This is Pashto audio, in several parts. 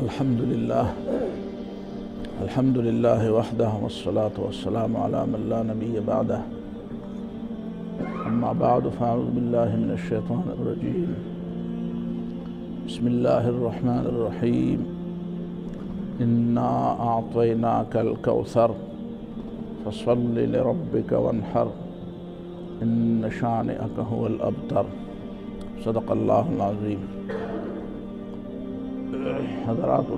الحمد لله وحده والصلاة والسلام على من لا نبي بعده أما بعد فأعوذ بالله من الشيطان الرجيم بسم الله الرحمن الرحيم إنا أعطيناك الكوثر فصل لربك وانحر إن شانئك هو الأبتر صدق الله العظيم. حضرات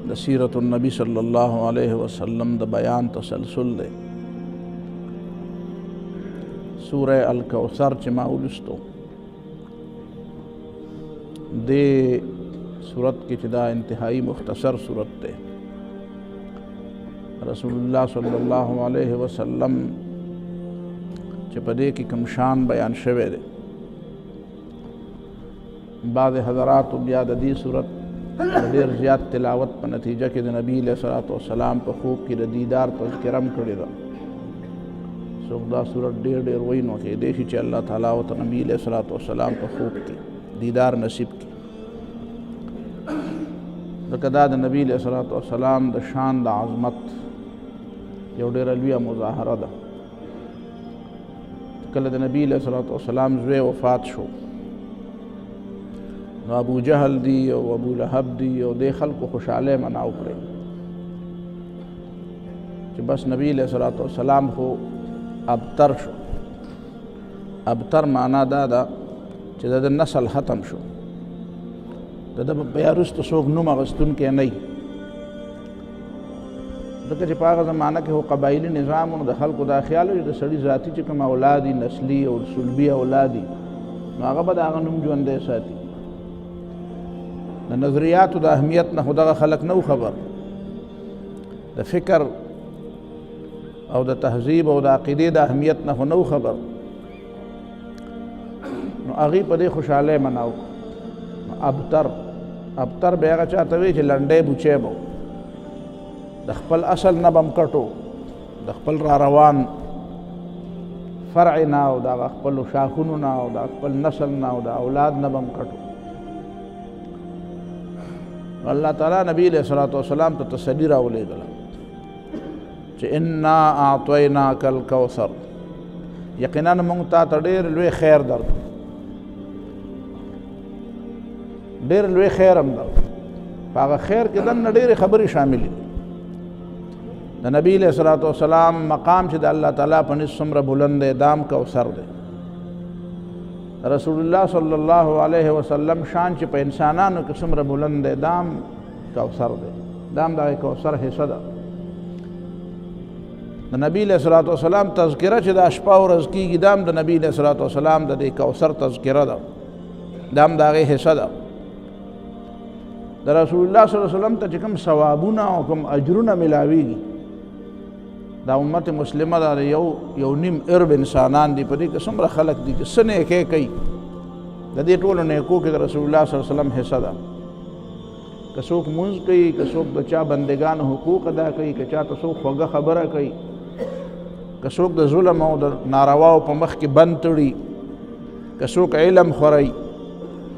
دا سیرت النبی صلی اللہ علیہ وسلم دا بیان تسلسل دے. سورہ الکوثر چما ولستو دے سورت کی چدا انتہائی مختصر سورت دے. رسول اللہ صلی اللہ علیہ وسلم چپدے کی کمشان بیان شوے دے. بعض حضرات بیا د دې صورت ډېر زیات تلاوت په نتیجه کې د نبی علیه الصلاۃ والسلام په خوب کې د دیدار تذکره هم کړې ده. څوک دا صورت ډېر وایي نو کېدای شي چې الله تعالی ورته نبی علیه الصلاۃ والسلام په خوب کې دیدار نصیب کړي. ځکه دا د نبی علیه الصلاۃ والسلام د شان د عظمت یو ډېره لویه مظاهره ده. کله د نبی علیه الصلاۃ والسلام زوی وفات شو نو ابو جهل دی او ابو لهب دی او د خلکو خوشاله مناو کړی چې بس نبی علیہ الصلوۃ والسلام خو ابتر شو. ابتر معنا دا ده چې د نسل ختم شو. د بیا وروسته څوک نوم اخیستونکی نه وي. ځکه چې په هغه زمانه کې خو قبایلي نظام و، نو د خلکو دا خیال و چې د سړي ذاتي چې کوم اولاد دي، نسلي او صلبي اولاد دي، نو هغه به د هغه نوم ژوندی ساتي. د نظریاتو د اهمیت نه خو دغه خلک نه خبر، د فکر او د تهذیب او د عقیدې د اهمیت نه خو نه خبر. نو هغوی په دې خوشحالۍ مناو. ابتر به هغه چاته وایي چې لنډی بوچی به د خپل اصل نه به م کټو، د خپل را روان فرع نه او د هغه خپلو شاخونو نه او د خپل نسل نه او د اولاد نه به م کټو. اللہ تعالیٰ نبی علیہ الصلوۃ والسلام ته تسلی راولېږله چې انا اعطیناک الکوثر، یقینا موږ تا ته ډېر لوی خیر درکړو، ډېر لوی خیر هم درکړو. په هغه خیر کې دننه ډېرې خبرې شاملې دي. د نبی علیہ الصلوۃ والسلام مقام چې د الله تعالیٰ په نزد څومره بلند دی، دام کوثر دی. رسول الله صلی الله علیه وسلم شان چې په انسانانو کې څومره بلند دی، دام کوثر دی. دام دغه کوثر حصه ده. د نبی علیہ الصلوۃ والسلام تذکره چې د شپه او ورځ کېږي، دام د نبی علیہ الصلوۃ والسلام د دې کوثر تذکره ده، دام د هغې حصه ده. د رسول الله صلی الله علیه وسلم ته چې کوم ثوابونه او کوم اجرونه ملاویږي، دا امت مسلمه دا یو نیم ارب انسانان دی. په دې کې څومره خلک دي چې څه نیکۍ کوي، د دې ټولو نیکو کې د رسول الله صلی الله علیه وسلم حصه ده. که څوک مونځ کوي، که څوک د چا بندګانو حقوق ادا کوي، که چاته څوک خوږه خبره کوي، که څوک د ظلم او د نارواو په مخ کې بند تړي، که څوک علم خوري،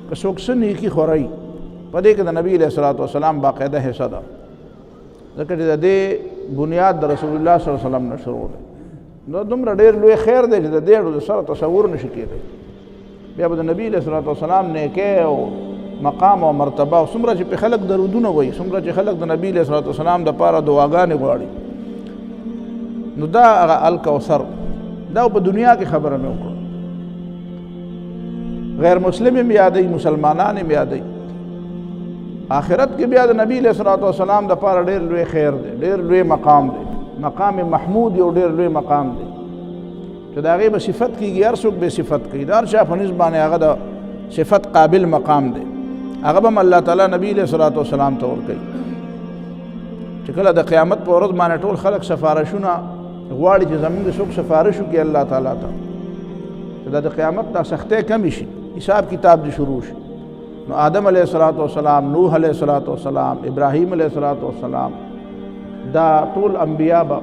که څوک څه نیکي خوري، په دې کې د نبی علیہ الصلوۃ والسلام باقاعده حصه ده. ځکه چې د دې بنیاد د رسول الله صلی الله علیه وسلم نه شروع دی. نو دومره ډېر لوی خیر دی چې د دې سره تصور نشي کېدی. بیا به د نبی علیہ الصلوۃ والسلام نیکۍ او مقام او مرتبه او څومره چې په خلک درودونه وایي، څومره چې خلک د نبی علیہ الصلوۃ والسلام دپاره دعاګانې غواړي، نو دا هغه الکوثر دا په دنیا کې خبره مې وکړه. غیر مسلم هم یادوي، مسلمانان هم یادوي. آخرت کې بیا د نبی علیہ الصلوۃ والسلام دپاره ډېر لوی خیر دی، ډېر لوی مقام دی. مقام محمود یو ډېر لوی مقام دی چې د هغې به صفت کېږي. هر څوک به صفت کوي، د هر چا په نسبت باندې هغه د صفت قابل مقام دی. هغه به هم الله تعالیٰ نبی علیہ الصلوۃ والسلام ته ورکوي. چې کله د قیامت په ورځ باندې ټول خلک سفارشونه غواړي چې زموږ څوک سفارش وکړي الله تعالیٰ ته، چې دا د قیامت دا سختۍ کمې شي، حساب کتاب دې شروع شي. نو آدم علیہ الصلوۃ والسلام، نوح علیہ الصلوۃ والسلام، ابراہیم علیہ الصلوۃ والسلام، دا ټول انبیاء به،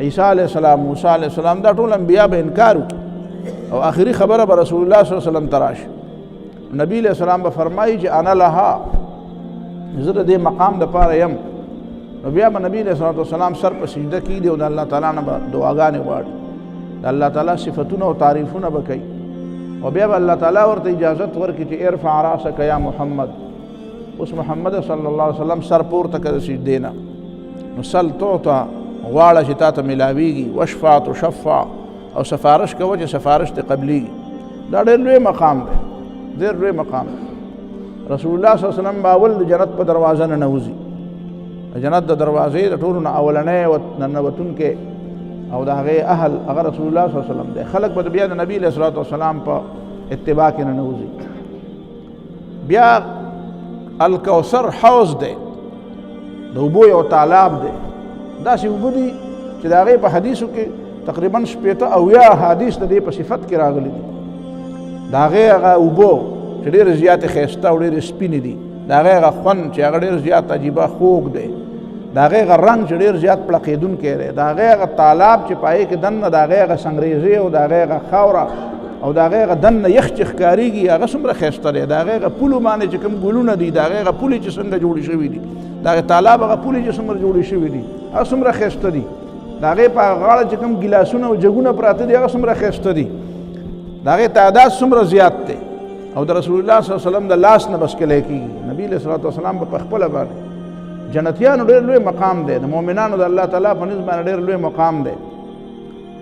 عیسی علیہ السلام، موسی علیہ السلام، دا ټول انبیاء به انکار وکړي او آخري خبره به رسول الله صلی الله علیه وسلم ته راشي. نبی علیہ السلام به فرمایي چې انا لها، زه د دې مقام د پاره یم. نو بیا به نبی علیہ السلام سر په سجده کیږي او د الله تعالی نه به دعاګانې غواړي، د الله تعالی صفتونه او تعریفونه به کوي، او بیا به الله تعالی ورته اجازت ورکړي چې ارفع راسک یا محمد. اوس محمد صلی الله علیه وسلم سر پورته کړه سجدې نه، نو سل تعطى، غواړه چې تا ته ملاویږي، واشفع تشفع، او سفارش کوه چې سفارش ته قبلیږي. دا ډېر لوی مقام دی، ډېر لوی مقام دی. رسول الله صلی الله علیه وسلم به اول د جنت په دروازه نه نوځي، د جنت د دروازې د ټولو نه اولنی ننوتونکی او د هغې اهل هغه رسول الله صلی الله علیه وسلم دی. خلک به بیا د نبی علیه الصلاة والسلام په اتباع کې نه نوځي. بیا الکوثر حوض دی، د اوبو یو تالاب دی. داسې اوبه دي چې د هغې په حدیثو کې تقریبا 80 اویا حدیث د دې په صفت کې راغلي دي. د هغې هغه اوبو چې ډېرې زیاتې ښایسته او ډېرې سپینې دي، د هغې هغه خوند چې هغه ډېر زیات عجیبه خوږ دی، د هغې هغه رنګ چې ډېر زیات پړقېدونکی دی، د هغې هغه تالاب چې په هغې کې دننه د هغې هغه سنګریزې او د هغې هغه خاوره او د هغې هغه دننه یخ چې ښکارېږي هغه څومره ښایسته دی، د هغې هغه پولو باندې چې کوم ګلونه دي، د هغې هغه پولې چې څنګه جوړې شوي دي، د هغې تالاب هغه پولې چې څومره جوړې شوي دي هغه څومره ښایسته دي، د هغې په غاړه چې کوم ګیلاسونه او جګونه پراته دي هغه څومره ښایسته دي، د هغې تعداد څومره زیات دی. او د رسول الله صلی الله علیه وسلم د لاس نه بس کلی کېږي. نبی علیه الصلاة والسلام په خپله باندې جنتیانو ډېر لوی مقام دی، د مؤمنانو د الله تعالی په نسبت باندې ډېر لوی مقام دی.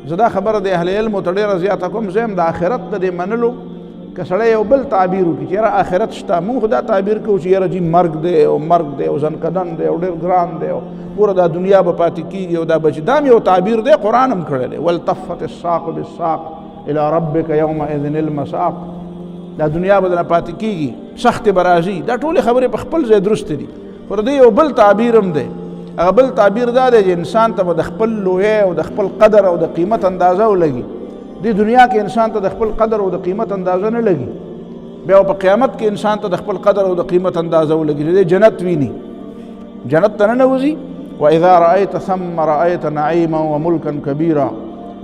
زه دا خبره د اهل علمو ته ډېره زیاته کوم، زه هم د آخرت د دې منلو که سړی یو بل تعبیر وکړي چې یاره آخرت شته، مونږ خو دا تعبیر کوو چې یاره جي مرګ دی او مرګ دی او ځنکدن دی او ډېر ګران دی او پوره دا دنیا به پاتې کېږي او دا به چې دا هم یو تعبیر دی، قرآن هم کړی دی، والتفت الساق بالساق الى ربک یومئذ المساق. دا دنیا به دنه پاتې کېږي، سختې به راځي. دا ټولې خبرې په خپل ځای درستې دي، خو د دې یو بل تعبیر هم دی. هغه بل تعبیر دا دی چې انسان ته به د خپل لویۍ او د خپل قدر او د قیمت اندازه ولګي. دې دنیا کې انسان ته د خپل قدر او د قیمت اندازه نه لګي، بیا په قیامت کې انسان ته د خپل قدر او د قیمت اندازه ولګي. دې جنت ویني، جنت ته ننوځي. واذا رأيت ثم رأيت نعيما وملكا كبيرا.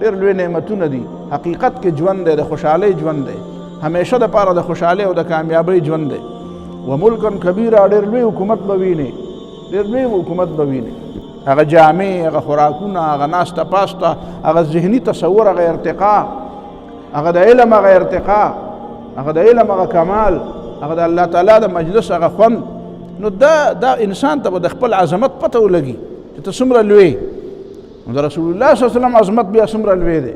ډېر لوی نعمتونه دي، حقیقت کې ژوند دی، د خوشحالۍ ژوند دی، همیشه د پاره د خوشحالۍ او د کامیابۍ ژوند دی. وملکا کبیرا، ډېر لوی حکومت به ویني، ډېر لوی حکومت به ویني. هغه جامې، هغه خوراکونه، هغه ناسته پاسته، هغه ذهني تصور، هغه ارتقا، هغه د علم هغه ارتقا، هغه د علم هغه کمال، هغه د الله تعالی د مجلس هغه خوند. نو دا انسان ته به د خپل عظمت پته ولګي چې ته څومره لوی. نو د رسول الله صلی الله علیه وسلم عظمت بیا څومره لوی دی.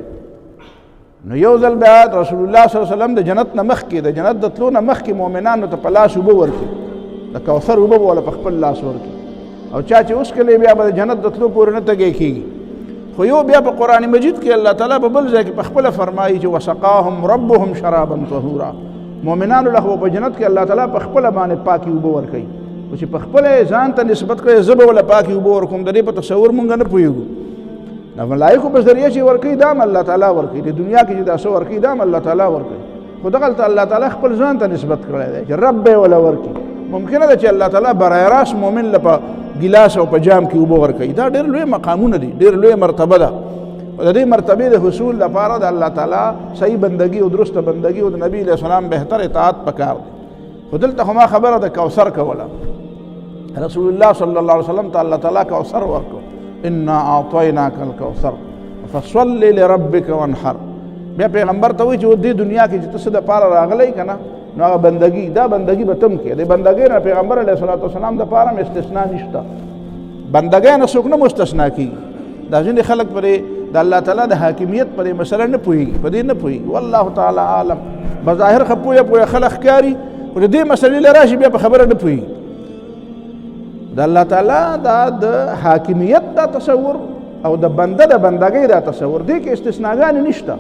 نو یو ځل بیا رسول الله صلی الله علیه وسلم د جنت نه مخکې، د جنت د تلو نه مخکې مؤمنانو ته په لاس اوبه ورکړي، د کوثر اوبه به وله په خپل لاس ورکړي. او چا چې وڅښلې بیا به د جنت د تلو پورې نه تږی کېږي. خو یو بیا په قرآن مجید کې الله تعالی په بل ځای کې په خپله فرمایي چې وسقاهم ربهم شرابا طهورا. مؤمنانو له خو په جنت کې الله تعالی په خپله باندې پاکې اوبه ورکوي، خو چې په خپله ځان ته نسبت کړی زه به وله پاکې اوبه ورکوم، د دې په تصور مونږ نه پوهېږو. د ملایکو په ذریعه چې ورکوي دا هم الله تعالی ورکوي، د دنیا کې چې دا څه ورکوي دا هم الله تعالی ورکوي، خو دغلته الله تعالی خپل ځان ته نسبت کړی دی چې رب به وله ورکوي. ممکنه ده چې الله تعالی برای راست مؤمن له په ګیلاس او په جام کې اوبه ورکوي. دا ډېر لوی مقامونه دي، ډېر لوی مرتبه ده. د دې مرتبې د حصول لپاره د الله تعالی صحیح بندګي او درسته بندګي او د نبی علیه السلام بهتر اطاعت پکار دی. خو دلته خو ما خبره د کوثر کوله، رسول الله صلی الله علیه وسلم ته الله تعالی کوثر ورکړو، انا اعطیناک الکوثر فصل لربک وانحر. بیا پیغمبر ته وایي چې دې دنیا کې چې ته څه دپاره راغلی که نه، نو هغه بندګي، دا بندګي به تم کې. د بندګۍ نه پیغمبر علیه الصلاة والسلام دپاره هم استثنا نشته، بندګۍ نه څوک نه مستثنا کېږي. دا ځینې خلک پرې د الله تعالی د حاکمیت پرې مسله نه پوهېږي، په دې نه پوهېږي. والله تعالی عالم. بظاهر ښه پوهه خلک ښکاري، خو د دې مسلې له راشي بیا په خبره نه پوهېږي. د الله تعالی دا د حاکمیت دا تصور او د بنده د بندګۍ دا تصور، دې کې استثناګانې نشته،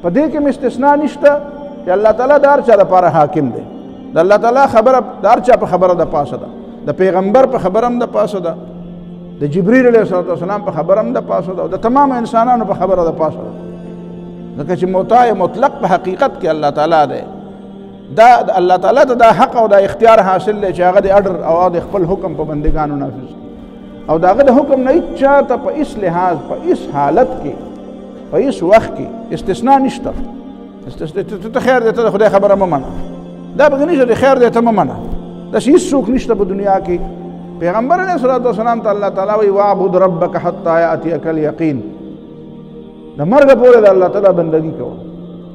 په دې کې هم استثنا نشته چې الله تعالی د هر چا لپاره حاکم دی. د الله تعالی خبره د هر چا په خبره د پاسه ده، د پیغمبر په خبره هم د پاسه ده، د جبرئیل علیه السلام په خبره هم د پاسه ده، او د تمام انسانانو په خبره د پاسه ده. ځکه چې مطاع مطلق په حقیقت کې الله تعالی دی. دا الله تعالی ته دا حق او دا اختیار حاصل دی چې هغه د اډر او د خپل حکم په بندګانو نافذ کړي، او د هغه د حکم نه هېڅ چاته په هېڅ لحاظ په هېڅ حالت کې په هېڅ وخت کې استثنا نشته. ته خیر دی، ته د خدای خبره مه منه، دا به نشته د خیر دی ته مه منه داسې هېڅوک نشته په دنیا کې پیغمبر علیه الصلاة والسلام ته الله تعالی وایي واعبد ربک حتی یأتیک الیقین د مرګه پورې د الله تعالی بندګي کوه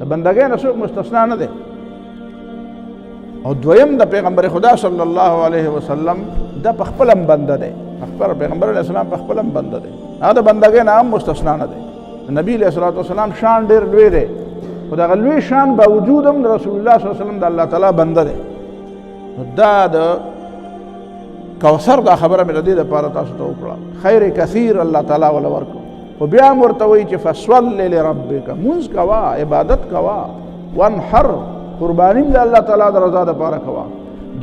د بندګۍ نه څوک مستثنا نه دی او دویم د پیغمبر خدا صلی الله علیه وسلم د په خپل هم بنده دی پیغمبر علیه السلام په خپل هم بنده دی هغه د بندګۍ نه هم مستثنا نه دی نبی علیه الصلاة والسلام شان ډېر لوی دی خو دغه لوی شان باوجود هم د رسول الله صلی الله علیه وسلم د الله تعالی بنده دی نو دا د کوثر دا خبره مې د دې دپاره تاسو ته وکړه خیر کثیر الله تعالی وله ورکړو خو بیا هم ورته وایي چې فصل لربک مونځ کوه عبادت کوه وانحر قرباني د الله تعالی د رضا دپاره کوه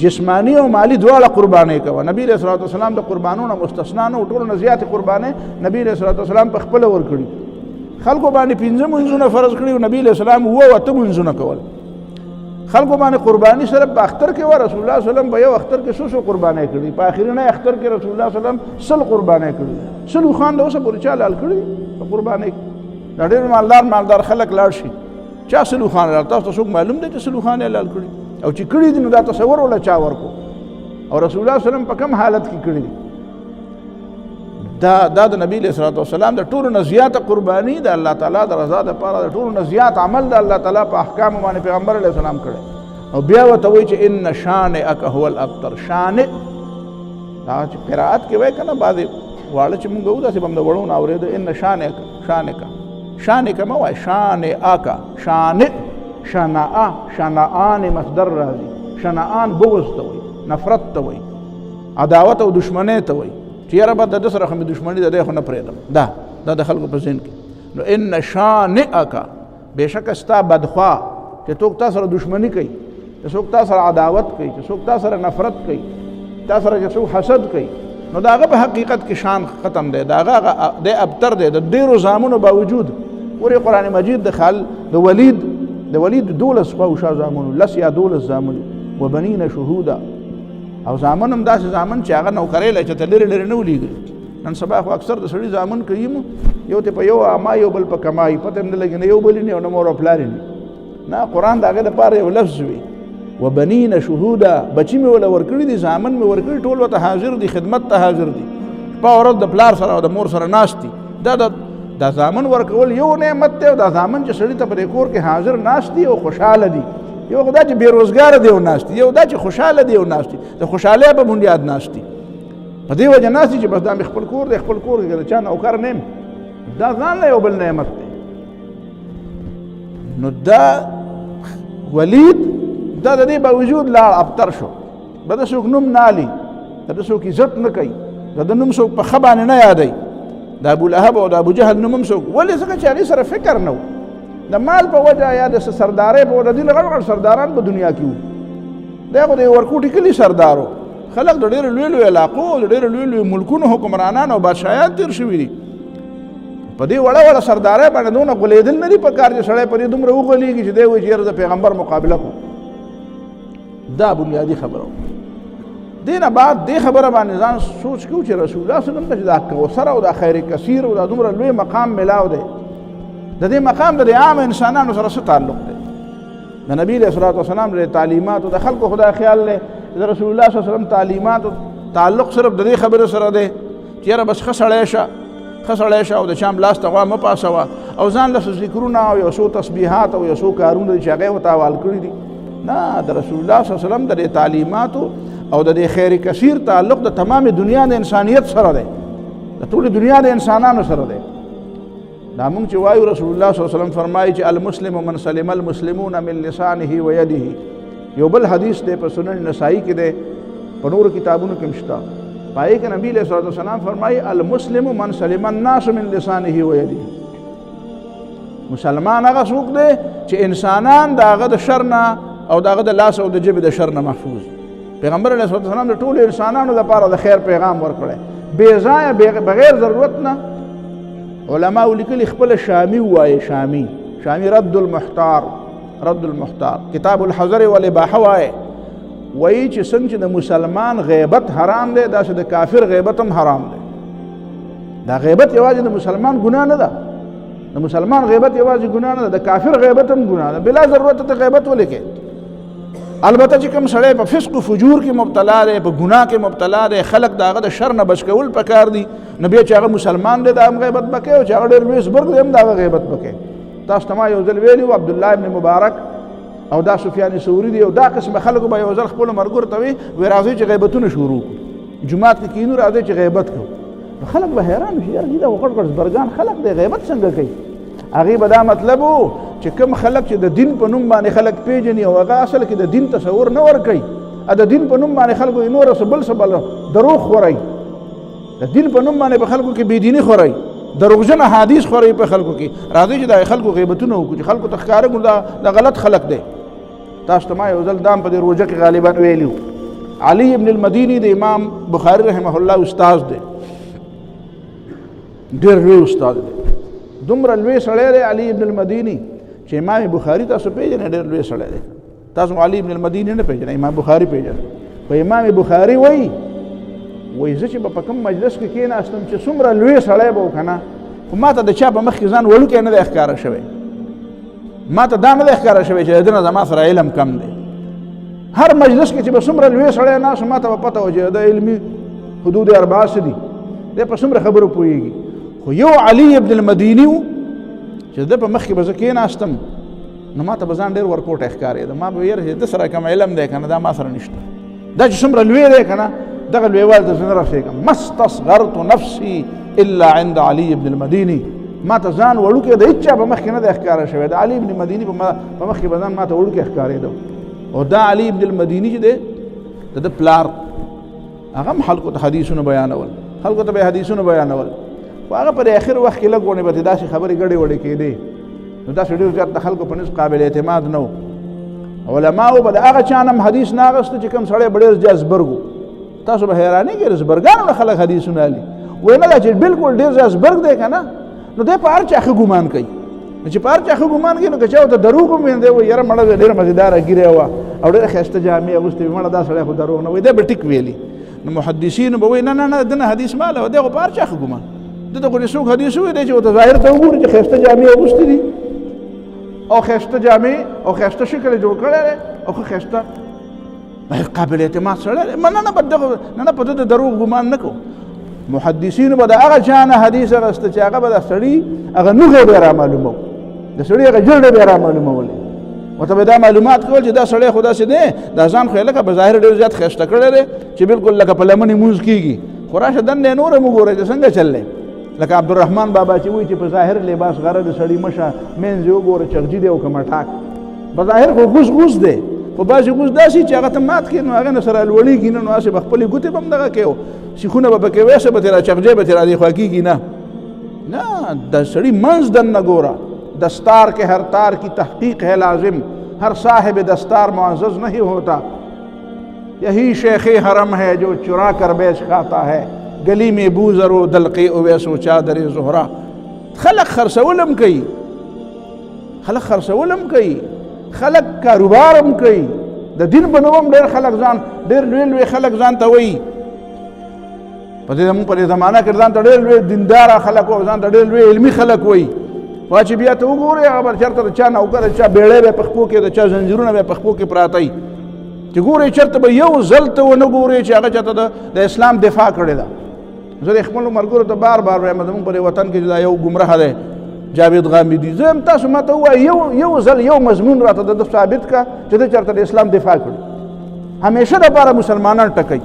جسمانی او مالی دواړه قربانۍ کوه نبی علیه الصلاة والسلام د قربانونو مستثنا نه و ټولو نه زیاتې قربانۍ نبی علیه الصلاة والسلام په خپله ورکړي خلکو باندې 5 منځونه فرض کړي او نبی علیه السلام 8 منځونه کول خلکو باندې قرباني صرف په اختر کې و رسول الله صلی الله علیه وسلم په یو اختر کې څو قربانۍ کړي په اخرینه اختر کې رسول الله صلی الله علیه وسلم 100 قربانۍ کړي سلو خان د اوسه پورې چا لال کړي په قربانۍ دا ډېر مالدار خلک لاړ شي چا سلو خان لال تاسو څوک معلوم دی چې سلو خان یې لال کړي او چې کړي دي نو دا تصور ولا چا ورکو او رسول الله صلی الله علیه وسلم په کوم حالت کې کړي دي دا د نبی علیه الصلاة والسلام د ټولو نه زیاته قرباني د الله تعالی د رضا دپاره د ټولو نه زیات عمل د الله تعالی په احکامو باندې پیغمبر علیه السلام کړی او بیا ورته وایي چې ان شانئک هو الابتر شانئ دا چې قرائت کې وایي که نه بعضې واړه چې مونږ وو داسې به هم د وړو نه اورېده ان شانئک مه وایه شانئک شانئ شنعان مصدر راځي شنعان بغض ته وایي نفرت ته وایي عداوت او دشمنۍ ته وایي چې یاره به د ده سره خو مې دشمني ده دی خو نه پرېږدم دا د خلکو په ذهن کې نو ان شانئک بېشکه ستا بدخوا چې څوک تا سره دشمني کوي چې څوک تا سره عداوت کوي چې څوک تا سره نفرت کوي تا سره چې څوک حسد کوي نو د هغه په حقیقت کې شان ختم دی د هغه دی ابتر دی د ډېرو زامنو باوجود ورې قرآن مجید د ولید 12 خواوشا زامنو 10 یا 12 زامنو وبنین شهودا او زامن هم داسې زامن چې هغه نوکرۍ له چېرته لرې لرې نه ولیږي نن سبا خو اکثر د سړي زامن کوي یو ته په یو اما یو بل په کمایي پته هم نه لګي نه یو بل نه او نه مور او پلار نه قرآن د هغې دپاره یو لفظ وي وبنین شهودا بچي مې وله ورکړي دي زامن مې ورکړي ټول ورته حاضر دي خدمت ته حاضر دي شپه ورځ د پلار سره او د مور سره ناست دي دا زامن ورکول یو نعمت دی او دا زامن چې سړي ته په دې کور کې حاضر ناست دي او خوشحاله دي یو خو دا چې بېروزګاره دی او ناست دي یو دا چې خوشحاله دی او ناست دي د خوشحالۍ په بنیاد ناست دي په دې وجه ناست دي چې بس دا مې خپل کور دی خپل کور کې د چا نوکر نه یم دا ځان له یو بل نعمت دی نو دا ولید دا د دې باوجود لاړ ابتر شو به د څوک نوم نه علي د څوک عزت نه کوي د نوم څوک په ښه باندې نه یادوي د ابولهب او د ابوجهل نوم هم څوک ولې ځکه چې هغې سره فکر نه و د مال په وجه یا د سردارۍ په وجه ځینې غټ سرداران په دنیا کې وو دی خو د ورکوټي کلي سردار و خلک د ډېرو لوی لوی علاقو د ډېرو لوی لوی ملکونو حکمرانان او بادشاهیان تېر شوي دي په دې وړه سردارۍ باندې دونه غولېدل نه دي په کار چې سړی په دې دومره وغولېږي چې دی وایي چې یاره د پیغمبر مقابله کوو دا بنیادي خبره دې نه بعد دې خبره باندې ځان سوچ کوو چې رسول الله صلی الله علیه وسلم ته چې دا کوثر او دا خیر کثیر او دا دومره لوی مقام ملاو دی د دې مقام د عام انسانانو سره څه تعلق دی د نبی علیه الصلاة والسلام د تعلیماتو د خلکو خدای خیال دی د رسول الله صلی الله علیه وسلم تعلیماتو تعلق صرف د دې خبرې سره دی چې یاره بس ښه سړی شه او د چا لاس ته غوا مه پاسوه او ځان له ذکرونه او یو څو تسبیحات او یو څو کارونه دي چې هغه ورته حوال کړي دي نه د رسول الله صلی الله علیه وسلم د دې تعلیماتو او د دې خیر کثیر تعلق د تمام دنیا د انسانیت سره دی د ټولې دنیا د انسانانو سره دی دا مونږ چې وایو رسول الله صلی الله علیه وسلم فرمایي چې المسلم من سلم المسلمون من لسانه و یده یو بل حدیث دی په سنن نسائی کې دی په نورو کتابونو کې هم شته په هغې کې نبي علیه الصلاة والسلام فرمایي المسلم من سلم الناس من لسانه و یده مسلمان هغه څوک دی چې انسانان د هغه د شر نه او د هغه د لاس او د ژبې د شر نه محفوظ پیغمبر علیه الصلاة والسلام د ټولو انسانانو لپاره د خیر پیغام ورکړی بې ځایه بغیر ضرورت نه علماء لیکلي خپل شامی وایي شامی رد المحتار کتاب الحذر والاباحه وایي چې څنګه چې د مسلمان غیبت حرام دی داسې د کافر غیبت هم حرام دی دا غیبت یوازې د مسلمان ګناه نه ده د مسلمان غیبت یوازې ګناه نه ده د کافر غیبت هم ګناه ده بلا ضرورت ته غیبت ولې کوې البته چې کوم سړی په فسق او فجور کې مبتلا دی په ګناه کې مبتلا دی خلک د هغه د شر نه بچ کول پکار دي نو بیا چې هغه مسلمان دی د هم غیبت به کوي او چې هغه ډېر لوی زبرګ دی هم د هغه غیبت به کوي. تاسو ته ما یو ځل ویلي و عبدالله ابن مبارک او دا سفیان ثوری دی او دا قسم خلکو به یو ځل خپلو ملګرو ته وی راځئ چې غیبتونه شروع کړو جومات کې کینو راځئ چې غیبت کوو خلک به حیران شي یاره دا غټ غټ زبرګان خلک دی غیبت څنګه کوي. هغې به دا مطلب و چې کوم خلک چې د دین په نوم باندې خلک پیژني او هغه اصل کې د دین تصور نه ورکوي د دین په نوم باندې خلکو یې نور څه بل څه بل دروغ خورئ د دین په نوم باندې په خلکو کې بېدیني خورئ دروغجن احادیث خورئ په خلکو کې راځئ چې د خلکو غیبتونه وکړو چې خلکو ته ښکاره کړو دا غلط خلک دی. تاسو ته ما یو ځل دام په دې روژه کې غالبا ویلي علي ابن المدیني د امام بخاري رحمه الله استاد دی ډېر لوی استاد دی دومره لوی سړی دی علي ابن المدیني چې امام بخاري تاسو پیژنئ ډېر لوی سړی دی. تاسو علي ابن المدیني نه پیژنئ امام بخاري پیژنئ. په امام بخاري وایي زه چې به په کوم مجلس کې کېناستم چې څومره لوی سړی به و که نه خو ما ته د چا په مخ کې ځان وړوکی نه دی ښکاره شوی ما ته دا نه دی ښکاره شوی چې د ده نه زما سره علم کم دی. هر مجلس کې چې به څومره لوی سړی ناست ما ته به پته و چې د علمي حدود 4 څه دي دی په څومره خبرو پوهېږي. خو یو علي ابن المدیني و چې د په مخ کې به زه کېناستم نو ما ته به ځان ډېر ورکوټی ښکارېده ما به ویل چې ده سره کوم علم دی که نه دا ما سره نشته دا چې څومره لوی دی که نه دغه لویوال ته زه نه رسېږم. مستصغرت نفسي الا عند علي ابن المدیني ما ته ځان وړوکی د هېچ چا په مخ کې نه دی ښکاره شوی د علي ابن مدیني په مخ کې به ځان ما ته وړوکی ښکارېده. او دا علي ابن المدیني چې دی د ده پلار هغه هم خلکو ته حدیثونه بیانول خلکو ته به یې حدیثونه بیانول خو هغه پر اخر وخت کې لږ غونې به داسې خبرې ګډې وډې کېدې نو داسې ډېر زیات د خلکو په نسبت قابل اعتماد نه و. علماو به د هغه چا نه هم حدیث نه اخېسته چې کوم سړی به ډېر زیات زبرګ و. تاسو به حیرانېږئ زبرګانو نه خلک حدیثونه اخلي وایي نه دا چې بالکل ډېر زیات زبرګ دی که نه نو دی په هر چا ښه ګمان کوي نو چې په هر چا ښه ګمان کوي نو که چا ورته دروغ هم ویل دی وایي یاره مړه ډېره مزېداره ږیره وه او ډېره ښایسته جامې اغوستې وې مړه دا سړی خو دروغ نه وایي دی به ټیک ویلي. نو محدثینو به وایي نه نه نه ده نه حدیث ماله و دی خو په هر چا ښه ګمان ده ته خو دې څوک حدیث وویلی چې ورته ظاهر ته وګوري چې ښایسته جامې اغوستې دي او ښایسته جامې او ښایسته شکل یې جوړ کړی دی او ښه ښایسته قابل اعتماد سړی دی نه په ده د دروغ ګمان نه کوو. محدثینو به د هغه چا نه حدیث اخېسته چې هغه به د سړي هغه نوغې به یې رامعلومو د سړي هغه جلډې به یې رامعلومولې ورته به دا معلومات کول چې دا سړی خو داسې دی دا ځان خو یې لکه بظاهر ډېر زیات ښایسته کړی دی چې بالکل لکه په لمنې مونځ کېږي خو راشه دنده یې نور هم وګورئ چې څنګه چل دی لکه عبدالرحمن بابا چې وایي چې په ظاهر لباس غره د سړي مشه منځ یې وګوره چغجي دی او که مټاک بظاهر خو غوس غوس دی خو بعضې غوس داسې چې هغه ته مات کړي نو هغې نه سره لوړېږي نه نو هسې به خپلې ګوتې به هم دغه کوي سیخونه به پکې ویسه به تېرا چغجی به تېرا دېخوا کېږي نه د سړي منځ دننه ګوره دستار کے ہر تار کی تحقیق ہے لازم ہر صاحب دستار معزز نہیں ہوتا یہی شیخ حرم ہے جو چرا کر بیچ کھاتا ہے گلی میں بوزر و دلقی اویس و چادر زہرا. خلق خرڅولم کوي خلق کاروبارم کوي د دین په نوم ډېر خلق ځان ډېر لوی خلق ځان ته وایي په دې زمانه کې ځان ته ډېر لوی دینداره خلق او ځان ته ډېر لوی علمي خلق وایي خو چې بیا ته وګورې هغه به چېرته د چا نوکر د چا بیړۍ به یې په خپو کې د چا زنځیرونه به یې په خپو کې پراته وي چې ګورې چېرته به یو ځل ته ونه ګورې چې هغه چاته د اسلام دفاع کړې ده. زه د خپلو ملګرو ته بار بار وایم زموږ په دې وطن کې چې دا یو ګمراه دی جاوید غامدي زه هم تاسو ما ته ووایه یو ځل یو مضمون راته د ثابت کا چې ده چېرته د اسلام دفاع کړي همیشه دپاره مسلمانان ټکوي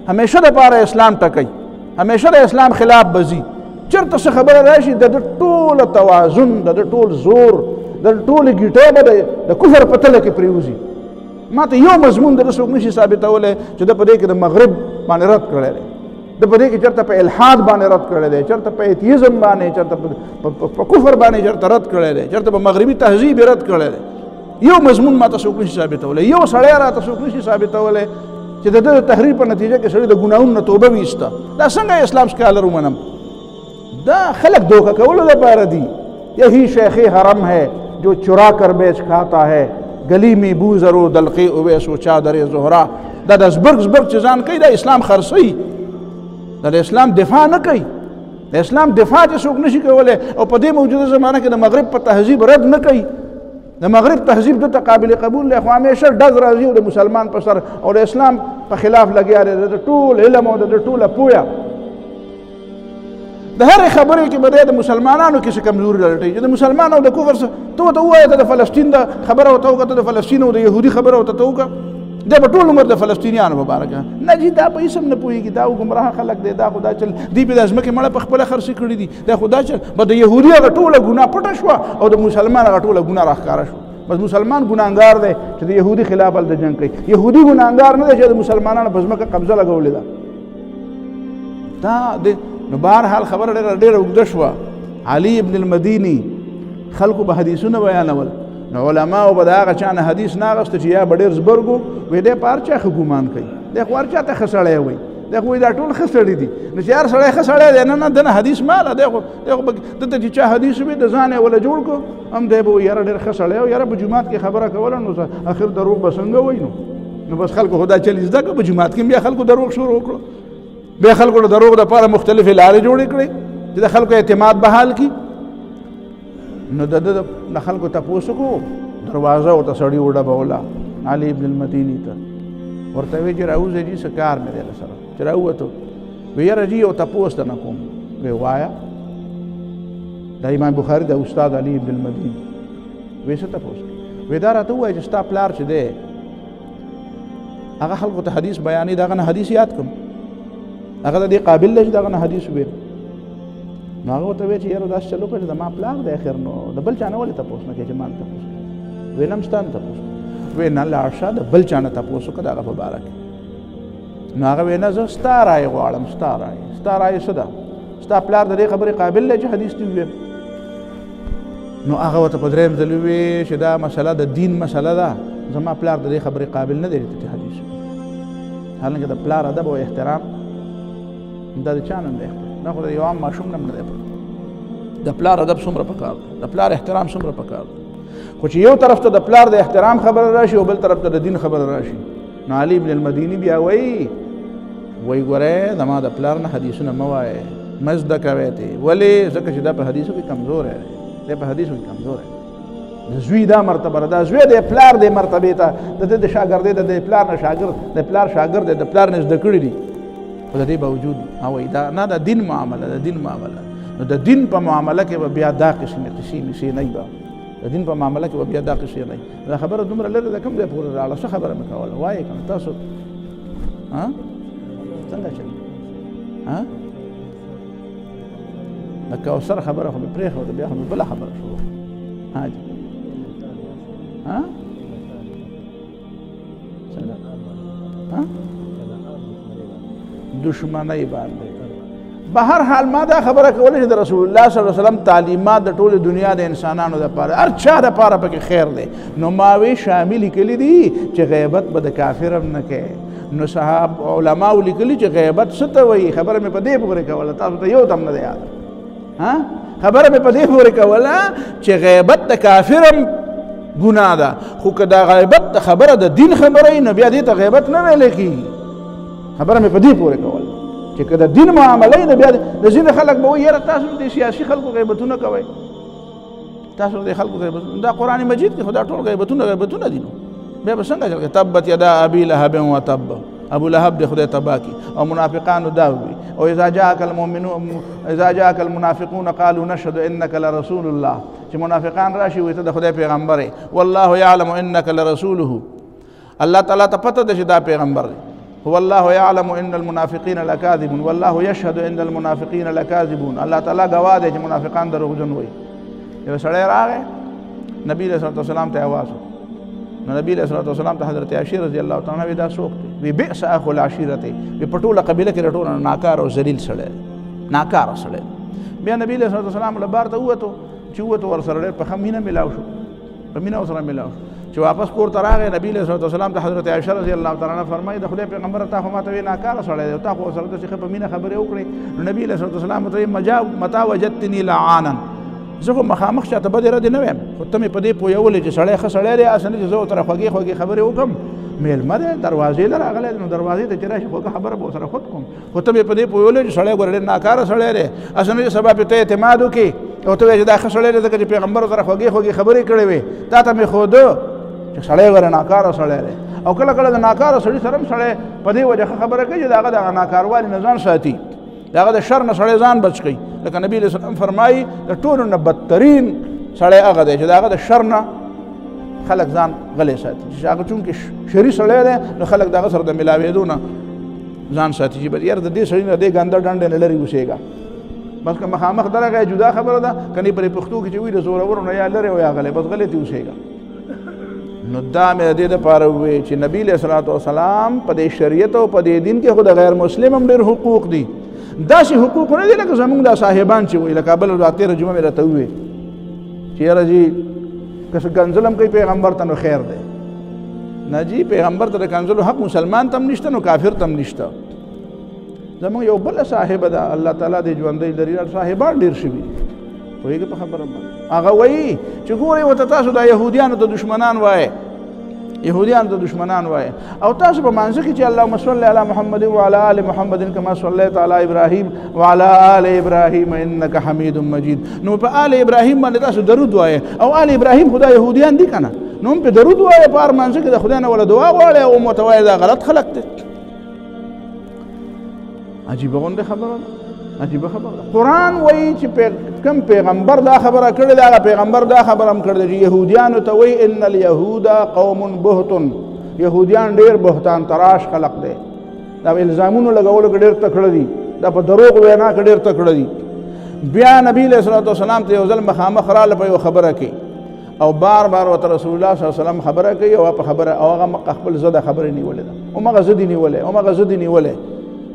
همیشه دپاره اسلام ټکوي همیشه د اسلام خلاف بځي چېرته څه خبره راشي د ده ټوله توازن د ده ټول زور د ده ټولې ګیټۍ به د کفر په تله کې پرېوځي. ما ته یو مضمون د ده څوک نشي ثابتولی چې ده په دې کې د مغرب باندې رد کړی دی ده په دې کې چېرته په الحاد باندې رد کړی دی چېرته په ایتیزم باندې چېرته په کفر باندې چېرته رد کړی دی چېرته په مغربي تهذیب یې رد کړی دی. یو مضمون ما ته څوک نشي ثابتولی یو سړی راته څوک نشي ثابتولی چې د ده د تحریر په نتیجه کې سړي د ګناهونو نه توبه ویسته. دا څنګه اسلام سکالر ومنم دا خلق دھوکہ کولو لپاره دي. یہی شیخ حرم ہے جو چرا کر بیچ کھاتا ہے گلی میں بوزر و دلقی اویس و چادر زہرا. دا د زبرګ چې ځان کوي دا اسلام خرڅوي دا د اسلام دفاع نه کوي د اسلام دفاع چې څوک نشي کولی او په دې موجوده زمانه کې د مغرب په تهذیب رد نه کوي د مغرب تهذیب دته قابل قبول دی، خو همیشه ډز راځي او د مسلمان په سر او د اسلام په خلاف لګیا دی، د ټول علم او د ټوله پوهه د هرې خبرې کې به د مسلمانانو کې څه کمزوري لټوي چې د مسلمان او د کفر څه ته ورته ووایه ته د فلسطین د خبره ورته وکړه، ته د فلسطین او د یهودي خبره ورته وکړه، دی به ټول عمر د فلسطینیانو په باره کې نه جي دا په هېڅ هم نه پوهېږي، دا ګمراه خلک دی، دا خو دا چل دوی په د ځمکې مړه په خپله خرڅې کړي دي، دا خو دا چل به د یهودي هغه ټوله ګناه پټه شوه او د مسلمان هغه ټوله ګناه راښکاره شوه. بس مسلمان ګناهګار دی چې د یهودي خلاف هلته جنګ کوي، یهودي ګناهګار نه دی چې د مسلمانانو په ځمکه قبضه لګولې ده. دا د نو بهرحال خبره ډېره اوږده شوه. علي ابن المدیني خلکو به حدیثونه بیانول، نو علماو به د هغه چا نه حدیث نه اخسته چې یا به ډېر زبرګ و، وایي دی په هر چا ښه ګمان کوي، دی خو هر چا ته ښه سړی وایي، دی خو دا ټول ښه سړي دي، نو چې هر سړی ښه سړی دی نه دنه حدیث ماله، دی خو دته چې چا حدیث وي د ځان یې وله جوړ کړو، هم دی به وایي یاره ډېر ښه سړی و، یاره په جومات کې خبره کوله نو اخر دروغ به څنګه وایي نو بس خلکو خو دا چل زده کړه، په جومات کې بیا خلکو دروغ شروع کړو، بیا خلکو د دروغ دپاره مختلفې لارې جوړې کړې چې د خلکو اعتماد بحال کړي. نو د ده د خلکو تپوس وکړو، دروازه ورته سړي وډبوله علي ابن المدیني ته، ورته ویې چې راوځه جي څه کار مې دی سره، چې راووتو وی یاره جي یو تپوس ته نه کوم، وی وایه دا امام بخاري د استاد علي ابن المدیني، وی څه تپوس وی دا راته ووایه چې ستا پلار چې دی هغه خلکو ته حدیث بیانوي، د هغه نه حدیث یاد کړم، هغه د دې قابل دی چې د هغه نه حدیث وویل. نو هغه ورته ویل چې یاره داسې چل وکړه چې زما پلار دی اخر نو د بل چا نه ولې تپوس نه کوې چې ما نه تپوس کوې، ویې نه هم ستا نه تپوس ویې نه لاړ شه د بل چا نه تپوس وکړه د هغه په باره کې. نو هغه ویې نه زه ستا رایې غواړم، ستا رایې څه ده، ستا پلار د دې خبرې قابل دی چې حدیث دې وویل. نو هغه ورته په درېیم ځل وویل چې دا مسله د دین مسله ده، زما پلار د دې خبرې قابل نه دی چې حدیث وویل، حالانکه د پلار ادب او احترام دا د چا نه دی، دا خو د یو عام ماشوم نه دی، د پلار ادب څومره پکار دی، د پلار احترام څومره پکار دی. خو چې یو طرف ته د پلار د احترام خبره راشي او بل طرف ته د دین خبره راشي، نو علي ابن المدیني بیا وایي ګورئ زما د پلار نه حدیثونه مه وایئ، مه زده کوئ ته، ولې ځکه چې دا په حدیثو کې کمزوری دی، دی په حدیثو کې کمزوری دی. د زوی دا مرتبه ده، زوی د پلار د مرتبې ته د ده د شاګردۍ د پلار نه شاګرد، د پلار شاګرد دی، د پلار نه زده کړي دي، خو د دې باوجود وایي دا نه د دین معامله، د دین معامله. نو د دین په معامله کې به بیا دا قسې نه وي، د دین په معامله کې به بیا دا قسې نه وي. دا خبره دومره لرې ده کوم ځای پورې راغله، څه خبره مې کوله وایې که نه تاسو څنګه چل د کوثر خبره خو مې پرېښوده، بیا خو مې بله خبره شروع حاجي څنګه دشمنی باندې. به هر حال ما دا خبره کوله چې د رسول الله صلی الله علیه وسلم تعلیمات د ټولې دنیا د انسانانو دپاره هر چا دپاره پکې خیر دی. نو ما وی شامل لیکلي دي چې غیبت به د کافر هم نه کوي. نو صحاب علماو لیکلي چې غیبت څه ته وایي، خبره مې په دې پورې کوله، تاسو ته یو دم نه دی یاد، خبره مې په دې پورې کوله چې غیبت د کافر هم ګناه ده، خو که دا غیبت د خبره د دین خبره وي نو بیا دې ته غیبت نه ویلی کېږي. خبره مې په دې پورې کوله چې که د دین معامله نه بیا د ځینې خلک به وایي یاره تاسو د سیاسي خلکو غیبتونه کوئ، تاسو د خلکو غیبتونه، دا قرآن مجید کې خو دا ټول غیبتونه دي. نو بیا به څنګه چل تبت یدا ابي لهب وتب، ابو لهب د خدای تباه کی، او منافقانو دا وي او اذا جاءك المنافقون قالوا نشهد انك لرسول الله، چې منافقان راشي وي ته د خدای پیغمبر یې، والله يعلم انك لرسوله، الله تعالی ته پته ده چې دا پیغمبر دی. هو الله يعلم ان المنافقين لكاذبون والله يشهد ان المنافقين لكاذبون، الله تعالی گواه دی چې منافقان دروغجن وي. یو سړی راغی نبی علیہ الصلوۃ والسلام ته آواز، نو نبی علیہ الصلوۃ والسلام ته حضرت عائشہ رضی الله تعالی عنها دا څوک دی؟ وی بئس اخو العشیرته، وی په ټوله قبیله کې ټوله ناکار او ذلیل سړی، ناکاره سړی. بیا نبی علیہ الصلوۃ والسلام له بار ته ووتو، چې ووتو ورسره ډېر په ښه مینه میلاو شو، په مینه ورسره میلاو شو. چې واپس کور ته راغی نبی علیہ الصلوۃ والسلام ته حضرت عائشہ رضی الله تعالی عنها فرمایي د خدای پیغمبر تا خو ماته وی ناکاره سړی دی، تا خو ورسره داسې ښه په مینه خبرې وکړې. نو نبی علیہ الصلوۃ والسلام ته متا وجدتني لعانا، زه خو مخامخ چاته بدې ردې نه ویم، خو ته مې په دې پوهولې چې سړی ښه سړی دی، هسې نه چې زه ورسره خوږې خبرې وکړم، میلمه دی دروازې له راغلی نو دروازې ته چې راشي خوږه خبره به ورسره خود کوم، خو ته مې په دې پوهولې چې سړی ګوره ډېر ناکاره سړی دی، هسې نه چې سبا پې ته اعتماد وکړې او ته وایې چې دا ښه سړی دی ځکه چې پیغمبر سره خوږې خوږې خبرې کړې وې تا ته مې ښوده چې سړی ورې ناکاره سړی دی او کله کله د ناکاره سړي سره هم سړی په دې وجه خبره کوي چې د هغه دغه ناکاروالي نه ځان ساتي د هغه د شر نه سړی ځان بچ کوي لکه نبي علیه السلام فرمایي د ټولو نه بدترین سړی هغه دی چې د هغه د شر نه خلک ځان غلی ساتي چې هغه چونکې شري سړی دی نو خلک د هغه سره د ملاوېدو نه ځان ساتي چې بس یار د دې سړي نه دې ګنده ډنډې نه لرې اوسېږه بس که مخامخ درغه جدا خبره ده کني پر پښتو کې چې وی د زورورو نه یا لرې او یا غلی بس غلی دې اوسېږه نو دا مې د دې دپاره وویل چې نبي علیه الصلاة والسلام په دې شریعت او په دې دین کې خو د غیر مسلم هم ډېر حقوق دي داسې حقوق نه دي لکه زمونږ دا صاحبان چې وایي لکه بله ورځ 13 جمعه مې راته وویل چې یاره جي که څه کنځل هم کوي پیغمبر ته نو خیر دی نه جي پیغمبر ته د کنځلو حق مسلمان ته هم نشته نو کافر ته هم نشته زمونږ یو بله صاحبه ده الله تعالی دې ژوندی لري صاحبان ډېر شوي پوهېږې په خبره باندې هغه وایي چې ګورئ ورته تاسو دا یهودیانو ته دشمنان وایې یهودیانو ته دشمنان وایي او تاسو په مانځه کې چې اللهم صل علی محمد وعلى آل محمد کما صلیت علی ابراهیم وعلى آل ابراهیم انک حمید مجید نو په آل ابراهیم باندې تاسو درود وایې او آل ابراهیم خدای یهودیان دي که نه نو هم په درود وایې په هر مانځه کې د خدای نه ولا دعا غواړې او ورته وایې دا غلط خلق دی عجیبه غوندې خبره ده عجیبه خبره ده قرآن وایي چې کوم پیغمبر دا خبره کړې ده هغه پیغمبر دا خبره هم کړې ده چې یهودیانو ته وایي ان اليهود قوم بهتون یهودیان ډېر بهتان تراش خلق دی دا الزامونو لګولو کې ډېر تکړه دي دا په دروغ وینا کې ډېر تکړه دي بیا نبي علیه الصلاة والسلام ته یو ځل مخامخ راله په یو خبره کې او بار بار ورته رسول الله صلی الله علیه وسلم خبره کوي او په خبره او هغه خپل زده خبرې نیولې ده همغه زدې نیولې همغه زدې نیولې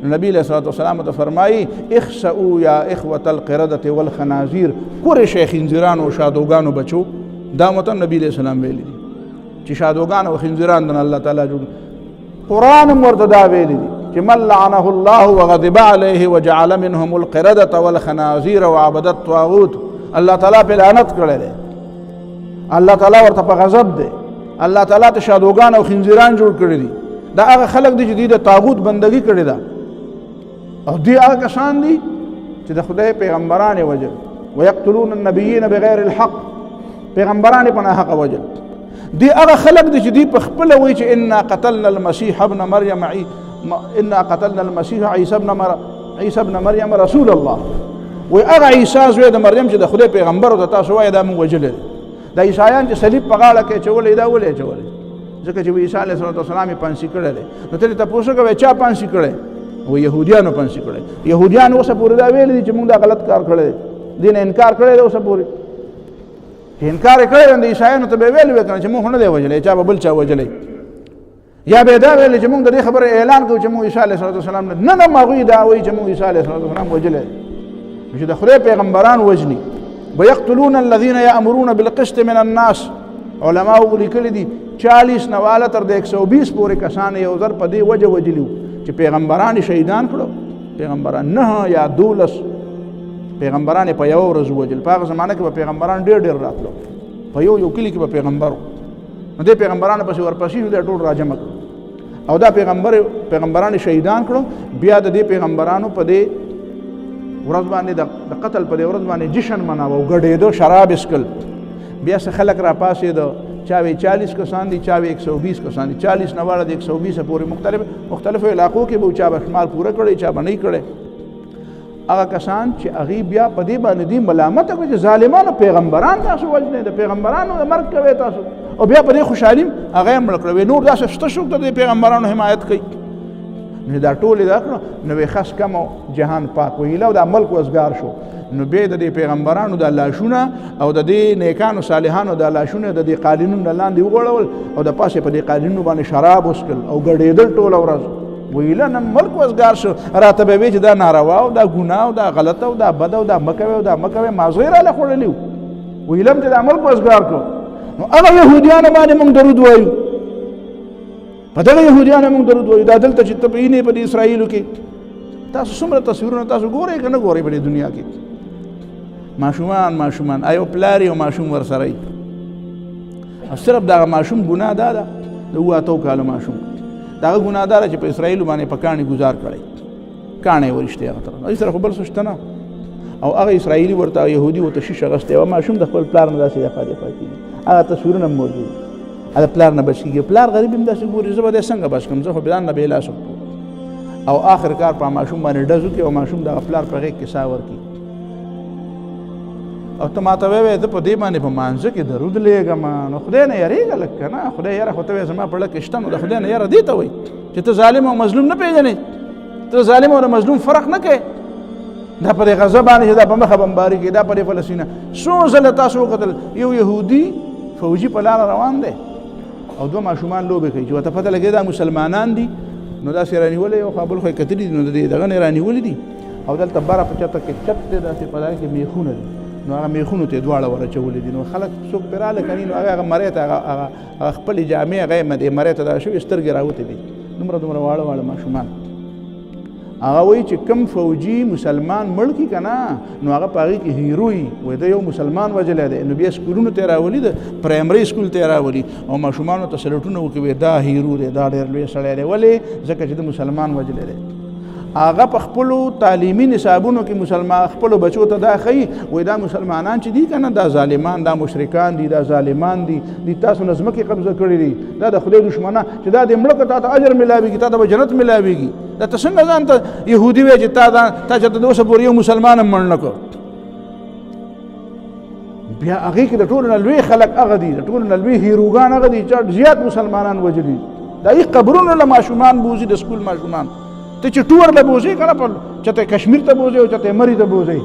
نبی علیہ الصلوۃ والسلام ته فرمایي اخسئوا یا اخوة القردة والخنازیر کورې شي خنزیران او شادوګانو بچو دا مته نبی علیہ السلام ویلي دي چې شادوګان او خنزیران د الله تعالی جوړ قرآن مرته دا ویلي دي چې من لعنه الله وغضب عليه وجعل منهم القردة والخنازیر وعبد الطاغوت الله تعالی په لعنت کړی دی الله تعالی ورته په غضب دی الله تعالی ته شادوګان او خنزیران جوړ کړی دي دا هغه خلق دي چې د طاغوت بندگی کړی ده او دی هغه کسان دي چې د خدای پیغمبران وجل ويقتلون النبيين بغیر الحق پیغمبران په ناحق وجل دی هغه خلق دي چې دی په خپل وایي چې انا قتلنا المسيح ابن مريم انا قتلنا المسيح عيسى ابن مريم رسول الله وي هغه عيسى زوی د مریم چې د خدای پیغمبر او تاسو وایي دا مونږ وجل د عیسایان چې صلیب په غاړه کې چولې دا ولې چولې ځکه چې عیسی علیه السلام یې پانسي کړی دی نو ته تاسو کوئ چا پانسي کړی و يهوديانو پنځه کړي يهوديان اوسه پورې دا ویل دي چې موږ دا غلط کار کړی دین انکار کړی اوسه پورې چې انکار کړی د عیسایانو ته به ویل وکړي چې موږ نه دی وجلې چا به بل چا وجلې یا به دا ویل چې موږ د دې خبره اعلان کوو چې موږ عیسی علیه السلام نه نه ماغوی دا وایي چې موږ عیسی علیه السلام وجلې چې د خدای پیغمبران وجني ويقتلون الذين يأمرون بالقسط من الناس علماء لیکلي دي 40 نواله تر د 120 پورې کسان یو ځر په دې وجه وجلیو چې پیغمبران شهیدان کړو پیغمبران نه یا 12 پیغمبران په یو ورځ وجل په هغه زمانه کې به پیغمبران ډېر راتلو په یو کلی کې به پیغمبرو نو د پیغمبرانو پسې ورپسې د ټول راجمع کړو او دا پیغمبران شهیدان کړو بیا د دې پیغمبرانو په دې ورځ باندې د قتل په دې ورځ باندې جشن مناوه او ګډېدو شراب اسکل بیا څه خلک را پاسې دو چاوی 40 کسان دي چاوی 120 کسان دي 40 نواله د 120 پورې مختلفو علاقو کې به چا بشمار پوره کړي چا باندې کړي هغه کسان چې هغه بیا په دې باندې دي ملامت کوي چې ظالمانو پیغمبران تاسو وجنه د پیغمبرانو مرګ کوي تاسو او بیا په دې خوشحالي هغه مړ کړو نور داسې شته شو د پیغمبرانو حمایت کوي نو دا ټول دا کړو نو خاص کم جهان پاک ویلو دا ملک وزګار شو نو به د پیغمبرانو د لاشونه او د دې نیکانو صالحانو د لاشونه د دې قالینونو لاندې وغوړول او د پاسه په دې قالینونو باندې شراب وسکل او ګډېدل ټول ورځ ویل نن ملک وزګار شو راته به وی چې دا ناروا او دا ګناه او دا غلط او دا بد او دا مکوي او دا مکوي مازغیر له خړلیو ویلم چې دا ملک وزګار کو نو هغه يهوديان باندې موږ درود وایو په دغه يهوديان موږ درود وایو دا دلته چې تبعینه په اسرائیل کې تاسو څومره تصویرونه تاسو ګورئ کنه ګورئ په دنیا کې ماشومان ایو پلاری او ماشوم ورسره او صرف دا ماشوم ګناه ده د واتو کالو ماشوم دا ګناه دار چې په اسرائیل باندې پکانی گزار کړي کانه ورشته هغه تر ای سره خپل سشته نه او هغه اسرائیلي ورته یهودي ورته شیشه اغوستی او ماشوم د خپل پلار نه داسې دفعه کېږي هغه تصویرونه موجود د پلار نه بچ کېږي پلار غریب هم داسې ګوري زه به دی څنګه بچ کړم زه خو ځان نه بېلاس او آخر کار په ماشوم باندې ډز وکړي او ماشوم دغه پلار په غېږ کې ساه ورکړي او ته ماته ووایې زه په دې باندې په مانځه کې درود لیږم نو خدای نه یېرېږه لږ که نه خدای یاره خو ته وایې زما په زړه کې شته نو د خدای نه یاره دې ته وایي چې ته ظالم او مظلوم نه پېژنې ته ظالم او د مظلوم فرق نه کوې دا په دې غزه باندې چې دا په مخه بمباري کوي دا په دې فلسطینه څو ځله تاسو وکتل یو یهودي فوجي په لاره روان دی او دوه ماشومان لوبې کوي چې ورته پته لګېده دا مسلمانان دي نو داسې رانیولې یو خوا بل خوا یې کتلي دي نو د دې دغه نه رانیولي دي او دلته بره په چته کې چت دی داسې په دغه کې میخونه دي نو هغه میخونو ته یې دواړه ورچولي دي نو خلک څوک پرې راغله کني نو هغه مرۍ ته هغه خپلې جامې هغه یې مرۍ ته دغه شوي سترګې راوتې دي دومره دومره واړه واړه ماشومان هغه وایي چې کم فوجي مسلمان مړ کړي که نه نو هغه په هغې کې هیرو وي وایي د یو مسلمان وژلی دی نو بیا سکولونو ته یې راولي د پرایمري سکول ته یې راولي او ماشومانو ته سلوټونه وکړي وایي دا هیرو دی دا ډېر لوی سړی دی ولې ځکه چې د مسلمان وژلی دی هغه په خپلو تعلیمي نصابونو کې مسلمان خپلو بچو ته دا ښیي وایي دا مسلمانان چې دي که نه دا ظالمان دا مشرکان دي دا ظالمان دي تاسو نه ځمکې قبضه کړي دي دا د خدای دشمنان چې دا دې مړه که تا ته اجر ملاویږي تا ته به جنت ملاویږي دا ته څنګه ځان ته یهودي وایې چې تا چېرته د اوسه پورې یو مسلمان هم مړ نه کړ بیا هغې کې د ټولو نه لوی خلک هغه دي د ټولو نه لوی هیروګان هغه دي چې زیات مسلمانان وژلي د هغې قبرونو له ماشومان بوځي د سکول ماشومان ته چې ټور له بوځې که نه په چېرته کشمیر ته بوځې او چېرته مري ته بوځې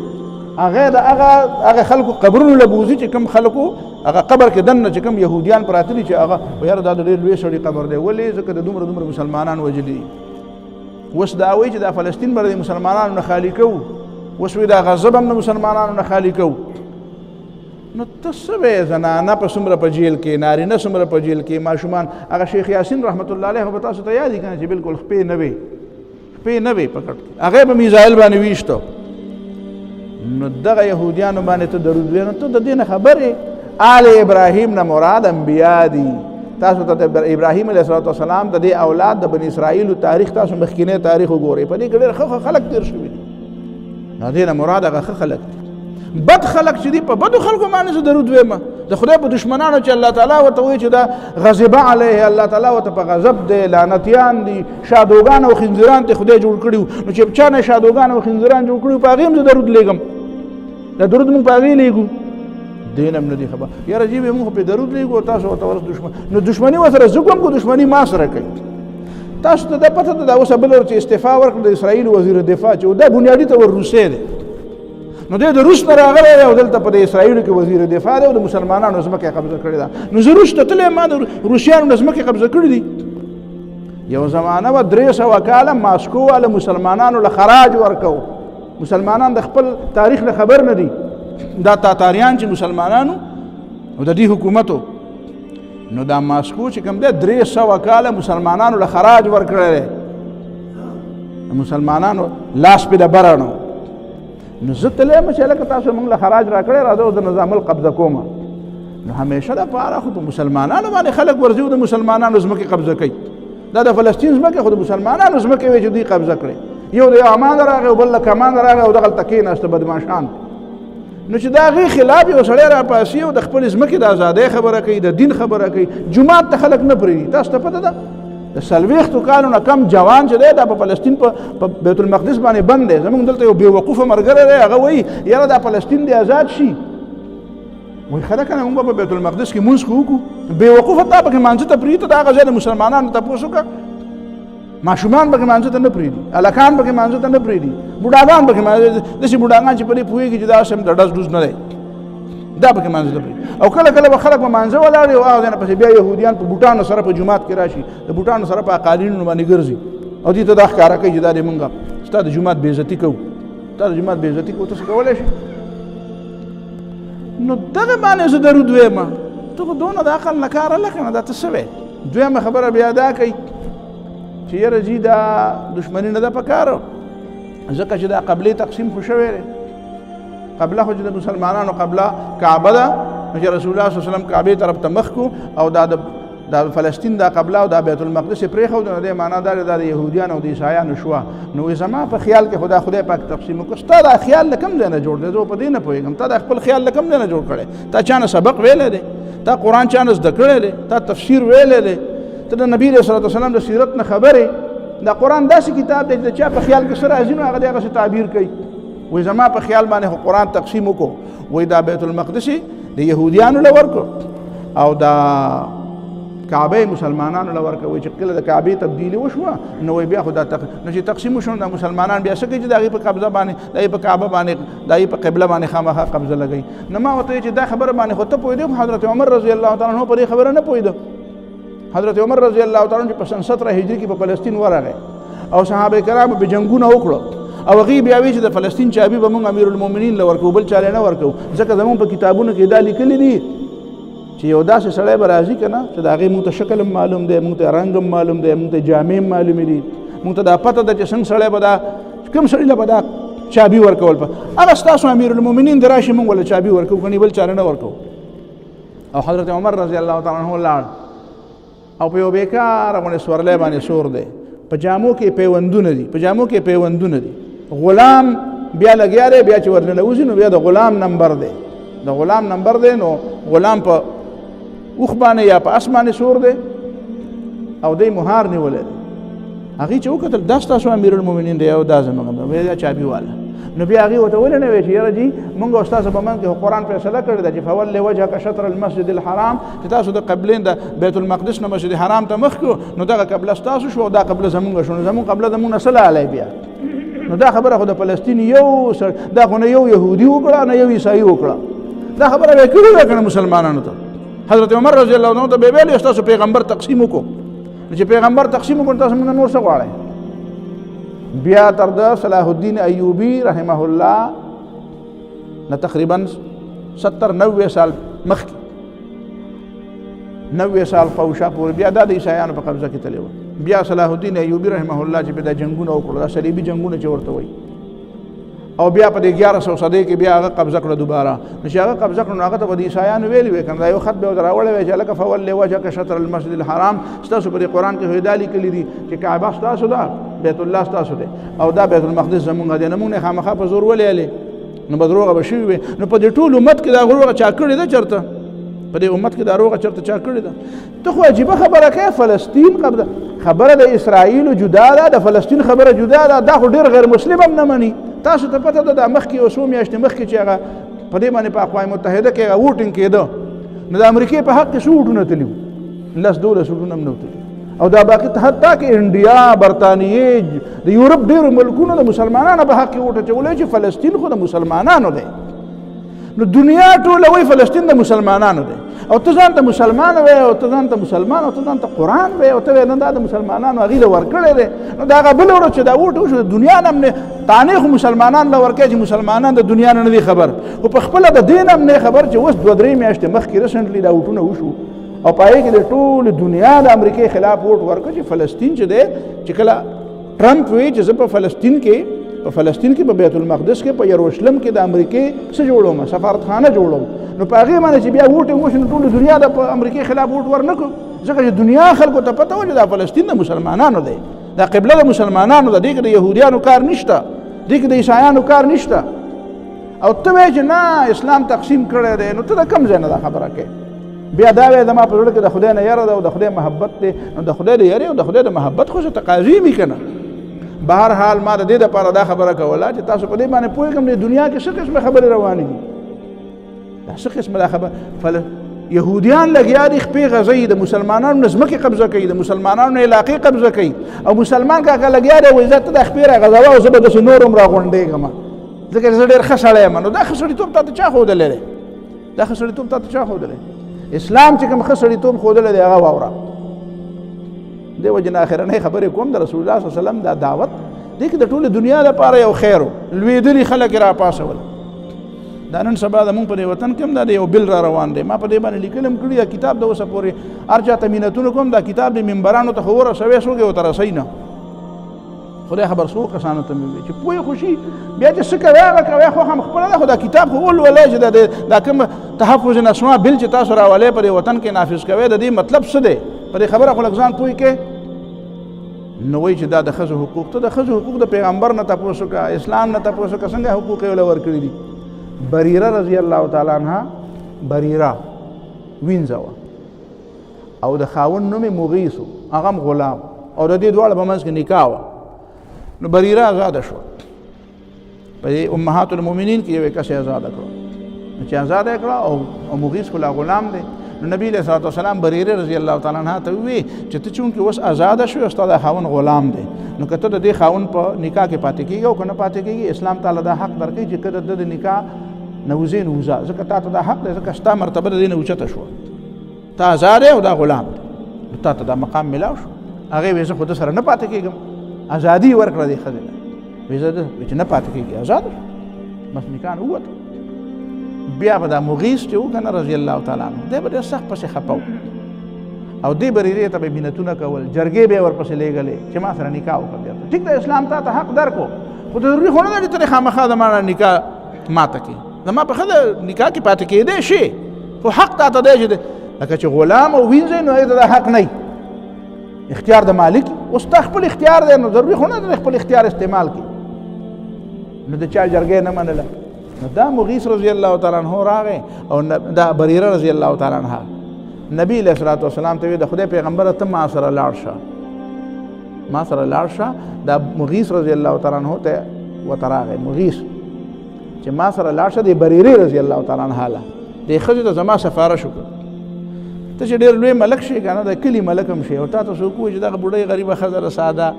هغه د هغه خلکو قبرونو له بوځي چې کوم خلکو هغه قبر کې دننه چې کوم یهودیان پراته دي چې هغه یاره دا د ډېر لوی سړي قبر دی ولې ځکه د دومره دومره مسلمانان وژلي دي اوس دا وایي چې دا فلسطین به د مسلمانانو نه خالي کوو اوس وایي دا غزه به هم د مسلمانانو نه خالي کوو نو ته څه وایې زنانه په څومره په جیل کې نارینه څومره په جیل کې ماشومان هغه شیخ یاسین رحمت الله علیه به تاسو ته یاد دي که نه چې بلکل خپې نه وې خپې نه وې په کټ کې هغه به میزایل باندې ویشته نو دغه یهودیانو باندې ته درود وایې نو ته د دې نه خبرې آل ابراهیم نه مراد انبیا دي تاسو ته د ابراهیم علیه السلام د دې اولاد د بني اسرائیلو تاریخ تاسو مخکینی تاریخ وګورئ په دې کې ډېر ښه خلک تېر شوي دي نو دې نه مراد هغه ښه خلک دي بد خلق چې دي په بدو خلکو باندې زه درود وایم د خدای په دشمنانو چې الله تعالی ورته وایي چې دا غضب علیه الله تعالی ورته په غضب دی لعنتیان دي شادوګان او خنزیران ته خدای جوړ کړي نو چې چا نه شادوګان او خنزیران جوړ کړي په هغې هم زه درود لیږم دا درود مونږ په هغې لیږو دین هم نه دي خبر یاره جیب مونږ په درود لیږو تاسو ورته ورس دشمن نو دشمني ورسره زه کوم کو دشمني ما سره کوي تاسو ته دا پته ده دا اوس بل چې استعفا ورکړه د اسرائیل وزیر دفاع چې دا بنیادي تور روسي دی نو د روس نه راغلی او دلته په د اسرائیلو کې وزیر دفاع دی او د مسلمانانو ځمکه قبضه کړې ده نو زه روس ته تللی ما د روسیانو نه ځمکې قبضه کړي دي یو زمانه به 300 کاله ماسکو واله مسلمانانو له خراج ورکو مسلمانان د خپل تاریخ نه خبر نه دي دا تاتاریان چې مسلمانانو او د دې حکومتو نو دا ماسکو چې کوم دی 300 کاله مسلمانانو له خراج ورکړی دی مسلمانانو لاس پې د بره نو نو زه تللی یم چې هلکه تاسو موږ له خراج راکړی راځه او د نظام القبضه کومه نو همیشه دپاره خو په مسلمانانو باندې خلک ورځي او د مسلمانانو ځمکې قبضه کوي دا د فلسطین ځمکې خو د مسلمانانو ځمکې وې چې دوی قبضه کړې یو د یو امان راغی او بل له کمان راغی او دغلته کېناسته بدماشان نو چې د هغې خلاف یو سړی راپاسي او د خپلې ځمکې د ازادۍ خبره کوي د دین خبره کوي جومات ته خلک نه پرېږدي تاسو ته پته ده د 40 کالو نه کم جوان چې دی دا په فلسطین په بیت المقدس باندې بند دی زموږ دلته یو بېوقوفه ملګری دی هغه وایي یاره دا فلسطین دی آزاد شي وایي ښه ده که نه موږ به په بیت المقدس کې مونځ خو وکړو بېوقوفه تا پکې مانځه ته پرېږدي د هغه ځای د مسلمانانو تپوس وکړه ماشومان پکې مانځه ته نه پرېږدي هلکان پکې مانځه ته نه پرېږدي بوډاګان پکې داسې بوډاګان چې په دې پوهېږي چې دا سم د ډز ډوز نه دی دا پکې مانځه ته پرېږدي او کله کله به خلک به مانځه ولاړ وي او هغه ځای نه پسې بیا یهودیان په بوټانو سره په جومات کې راشي د بوټانو سره په قالینونو باندې ګرځي او دې ته دا ښکاره کوي چې دا دې مونږ ستا د جومات بېعزتي کوو ستا د جومات بېعزتي کوو ته څه کولی شي نو دغه باندې زه درود وایم ته خو دونه د عقل نه کار هلکه نه دا ته څه وایې دویمه خبره بیا دا کوي چې یاره جي دا دشمني نه ده په کار ځکه چې دا قبلې تقسیم خو شوی دی قبله خو چې د مسلمانانو قبله کعبه ده نو چې رسول الله صلی الله علیه وسلم کعبې طرف ته مخ کو او دا د دا فلسطین دا قبله او دا بیت المقدس پرېښود نو دې معنا دا د یهودیانو او د عیسایانو شوه. نو زما په خیال کې خدای پاک تقسیم وکړ. ستا دا خیال له کوم ځای نه جوړ دی؟ زه په دې نه پوهېږم. تا دا خپل خیال له کوم ځای نه جوړ کړی؟ تا چا نه سبق ویلی دی؟ تا قرآن چا نه زده کړی دی؟ تا تفسیر ویلی دی؟ ته د نبي علیه صلات وسلام د سیرت نه خبرې؟ دا قرآن داسې کتاب دی چې د چا په خیال کې څه راځي نو هغه د هغسې تعبیر کوي. وایي زما په خیال باندې خو قرآن تقسیم وکړو. وایي دا بیت المقدس د یهودیانو له ورکړو او دا کعبه مسلمانانو له ورکړو. وایي چې کله د کعبې تبدیلي وشوه نو وایي بیا خو دا نو چې تقسیم وشو دا مسلمانان بیا څه کوي چې د هغې په قبضه باندې د هغې په کعبه باندې د هغې په قبله باندې خامخا قبضه لګوي. نو ما ورته وایي چې دا خبره باندې خو ته پوهېدې، حضرت عمر رضی الله تعالی عنه په دې خبره نه پوهېده. حضرت عمر رضی الله تعالی عنه چې په سن 17 هجري کې په فلسطین ورغی او صحابه کرامو به جنګونه وکړو او هغې بیا وایي چې د فلسطین چابي به موږ امیر المؤمنین له ورکوو، بل چا له نه ورکوو، ځکه زموږ په کتابونو کې دا لیکلي دي چې یو داسې سړی به راځي که نه چې د هغې موږ ته شکل هم معلوم دی، موږ ته رنګ هم معلوم دی، موږ ته جامې هم معلومې دي، موږ ته دا پته ده چې څنګه سړی به دا کوم سړي له به دا چابي ورکول. هغه ستاسو امیر المؤمنین د راشي موږ له چابي ورکوو، کنې بل چا له نه ورکوو. او حضرت عمر رضی الله تعالی عنه ولاړ او په یو بیکاره باندې سورلی باندې سور دی، په جامو کې پیوندونه دي، په جامو کې پیوندونه دي. غلام بیا لګیا دی، بیا چې ورننوځي نو بیا د غلام نمبر دی، د غلام نمبر دی. نو غلام په اوښ باندې یا په اس باندې سور دی او دی مهار نیولی دی. هغې چې وکتل دا ستاسو امیر المؤمنین دی او دا زموږ دی، دا چابي والا. نو بیا هغې ورته ولې نه وایي چې یاره جي مونږ او ستاسو په منځ کې قرآن فیصله کړې ده چې فولې وجهک شطر المسجد الحرام، چې تاسو د قبلین د بیت المقدس نه مسجد حرام ته مخ کړو نو دغه قبله ستاسو شو او دا قبله زمونږ شو. نو زمونږ قبله زمونږ نه څه لالی بیا؟ نو دا خبره خو د فلسطین یو دا خو نه یو یهودي وکړه نه یو عیسایي وکړه، دا خبره به یې کړې ده که نه مسلمانانو ته. حضرت عمر رضی الله عنه ته به ویلې ستاسو پیغمبر تقسیم وکړو. نو چې پیغمبر تقسیم وکړو تاسو موږ نور څه غواړئ؟ بیا تر د صلاح الدین ایوبی رحمه الله نه تقریبا 70-90 سال مخکې 90 سال پوشا پورې بیا دا د عیسایانو په قبضه کې تللی و. بیا صلاح الدین ایوبی رحمه الله چې دا جنګونه وکړل، دا صلیبي جنګونه چې ورته وایي، او بیا په 1100 صدۍ کې بیا هغه قبضه کړه دوباره. نو چې هغه قبضه کړه نو هغه ته به د عیسایانو ویلي وی کنه، دا یو خط به ورته راوړی وی چې هلکه فولې وجهک شطر المسجد الحرام، ستاسو په دې قرآن کې دا لیکلي دي چې کعبه ستاسو ده، بیت الله ستاسو دی او دا بیت المقدس زمونږ دی. نه موږ نه خامخا په زور ولیلې نو به دروغه به شوي وي. نو په دې ټول امت کې دا دروغه چا کړې ده؟ چېرته په دې امت کې دا دروغه چېرته چا کړې ده؟ ته خو عجیبه خبره کوې، فلسطین قبضه خبره د اسرائیلو جدا ده، د فلسطین خبره جدا ده. دا خو ډېر غیر مسلم هم نه مني. تاسو ته پته ده دا مخکې یو څو میاشتې مخکې چې هغه په دې باندې په اقوام متحده کې هغه ووټینګ کېده نو د امریکې په حق کې څو ووټونه تلي وو؟ 10-12 ووټونه هم نه تلي. او دا باقي حتی کې انډیا، برطانیې، د یورپ ډېرو ملکونو د مسلمانانو په حق کې ووټ اچولی چې فلسطین خو د مسلمانانو دی. نو دنیا ټوله وایي فلسطین د مسلمانانو دی او ته ځان ته مسلمان وې او ته ځان ته مسلمان او ته ځان ته قرآن وې او ته وایې نه دا د مسلمانانو هغې له ورکړی دی. نو د هغه بله ورځ چې دا ووټ وشو د دنیا نه هم نه تانې خو مسلمانان له ورکوي چې مسلمانان د دنیا نه نه دي خبر، خو په خپله د دې نه هم نه خبر چې اوس 2-3 میاشتې مخکې ریسنټلی دا ووټونه وشو او په هغې کې د ټولې دنیا د امریکې خلاف ووټ ورکړه چې فلسطین چې دی چې کله ټرمپ وایي چې زه په فلسطین کې په بیت المقدس کې په یروشلم کې د امریکې څه جوړوم، سفارتخانه جوړوم. نو په هغې باندې چې بیا ووټ وشو نو ټولې دنیا د امریکې خلاف ووټ ورنه کړو، ځکه چې دنیا خلکو ته پته وه چې دا فلسطین د مسلمانانو دی، دا قبله د مسلمانانو ده، دې کې د یهودیانو کار نشته، دې کې د عیسایانو کار نشته. او ته وایې چې نه اسلام تقسیم کړی دی، نو ته د کوم ځای نه دا خبره کوې؟ بیا دا وایې زما په زړه کې د خدای نه یره ده او د خدای محبت دی. نو د خدای د یرې او د خدای د محبت خو څه تقاضي وي که نه؟ بهر حال ما د دې دپاره دا خبره کوله چې تاسو په دې باندې پوهېږم د دنیا کې څه قسمه خبرې روانې دي، دا څه قسمه دا خبره. یهودیان لګیا دي خپې غځوي، د مسلمانانو نه ځمکې قبضه کوي، د مسلمانانو نه علاقې قبضه کوي، او مسلمان کاکا لګیا دی وایي زه ته دا خپې راغځوه او زه به داسې نور هم راغونډېږم ځکه زه ډېر ښه سړی یم. نو دا ښه سړیتوب تا ته چا ښودلی دی؟ دا ښه سړیتوب تا ته چا ښودلی؟ اسلام چې کوم ښه سړیتوب ښودلی دی هغه واوره. دې وجې نه اخرنۍ خبرې کوم د رسول الله صلی الله علیه وسلم دا دعوت دې کې د ټولې دنیا لپاره یو خیر و، لوېدلي خلک یې راپاڅول. دا نن سبا زمونږ په دې وطن کې هم دا د یو بل را روان دی. ما په دې باندې لیکل هم کړي دا کتاب د اوسه پورې هر چا ته مینتونه کوم دا کتاب د منبرانو ته خو ورسوی څوک یې ورته رسوي نه، خدای خبر څو کسانو ته مې وویل چې پوهې خوشي بیا چې څه کوې هغه کوې، خو هم خپله ده، خو دا کتاب خو ولولئ چې دا کوم تحفظ نسوا بل چې تاسو راولئ په دې وطن کې نافظ کوئ، د دې مطلب څه دی؟ په دې خبره خو لږ ځان پوه کې نو وایي چې دا د ښځو حقوق ته د ښځو حقوق د پیغمبر نه تپوس وکړه اسلام نه تپوس وکړه څنګه حقوق یې ورله ورکړي دي بریره رضی الله تعالی عنها بریره وینځه وه او د خاوند نوم یې مغیث و هغه هم غلام او د دې دواړه په منځ کې نکاح وه نو بریره ازاده شوه په دې امهات المؤمنین کې یو کس یې ازاده کړه چې ازاده یې کړه او مغیث خو لا غلام دی نو نبی علیه الصلوة والسلام بریره رضی الله تعالی عنها ته وویل چې ته چونکې اوس ازاده شوې او ستا د خاوند غلام دی نو که ته د دې خاوند په نکاح کې پاتې کېږي او که نه پاتې کېږي اسلام تعالی دا حق درکوي چې که د ده د نکاح نه وځې نو وځه ځکه تا ته دا حق دی ځکه ستا مرتبه د دې نه اوچته شوه تا ازاد او دا غلام دی تا ته دا مقام ملاو شو هغې وایي زه خو ده سره نه پاتې کېږم ازادي یې ورکړه دې ښځې له وایي زه چې نه پاتې کېږي ازاده شو بس نکاح نه ووته بیا به دا مغیث چې و که نه رضی الله تعالی عنه دی به ډېر سخت پسې خفه و او دې بریرې ته به یې مینتونه کول جرګې به یې ورپسې لېږلې چې ما سره نکاح وکړه بېرته ټیک ده اسلام تا ته حق درکړو خو ضروري خو نه ده چې ته خامخا د ما نه نکاح ماته کړي زما په ښځه نکاح کې پاتې کېدی شي خو حق تا ته دی چې لکه چې غلام او وینځئ نو هغې ته دا حق نه اختیار د مالک اوس تا خپل اختیار دی نو ضروري خو نه ده خپل اختیار استعمال کړي نو د چا جرګې نه منله نو دا مغیث رضی الله تعالی عنہ راغی او دا بریره رضی الله تعالی عنها نبی علیہ الصلوۃ والسلام ته د خدای پیغمبر ته ما سره لاړ شه دا مغیث رضی الله تعالی عنہ ته وتراغی مغیث چې ما سره لاړ شه د بریره رضی الله تعالی عنها له د ښځې ته زما سفارش وکړه ته چې ډېر لوی ملک شي که نه د کلي ملک هم شي او تا ته څوک ووایي چې دغه بوډۍ غریبه ښځه ده ساده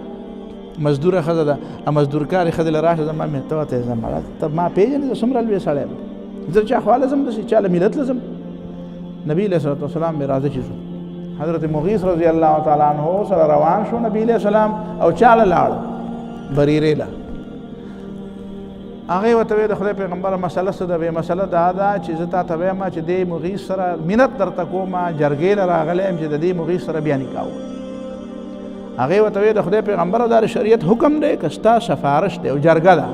مزدوره ښځه ده مزدورکارې ښځې له راشه زما مې ته ورته ځم ته ما پېژنې زه څومره لوی سړی یم زه چا خواله ځم داسې چا له ملت له ځم نبي علیه الصلوة والسلام مې راځه چې ځو حضرت مغیث رضی الله تعالی عنہ سره روان شو نبي علیه السلام او چا له لاړ بریرې له هغې ورته ویل د خدای پیغمبره مسله څه ده ویې مسله دا ده چې زه تا ته وایم چې دې مغیث سره مینت درته کومه جرګې له راغلی یم چې د دې مغیث سره بیا نکاح وکړو هغې ورته ویل د خدای پیغمبره دا د شریعت حکم دی که ستا سفارش دی او جرګه ده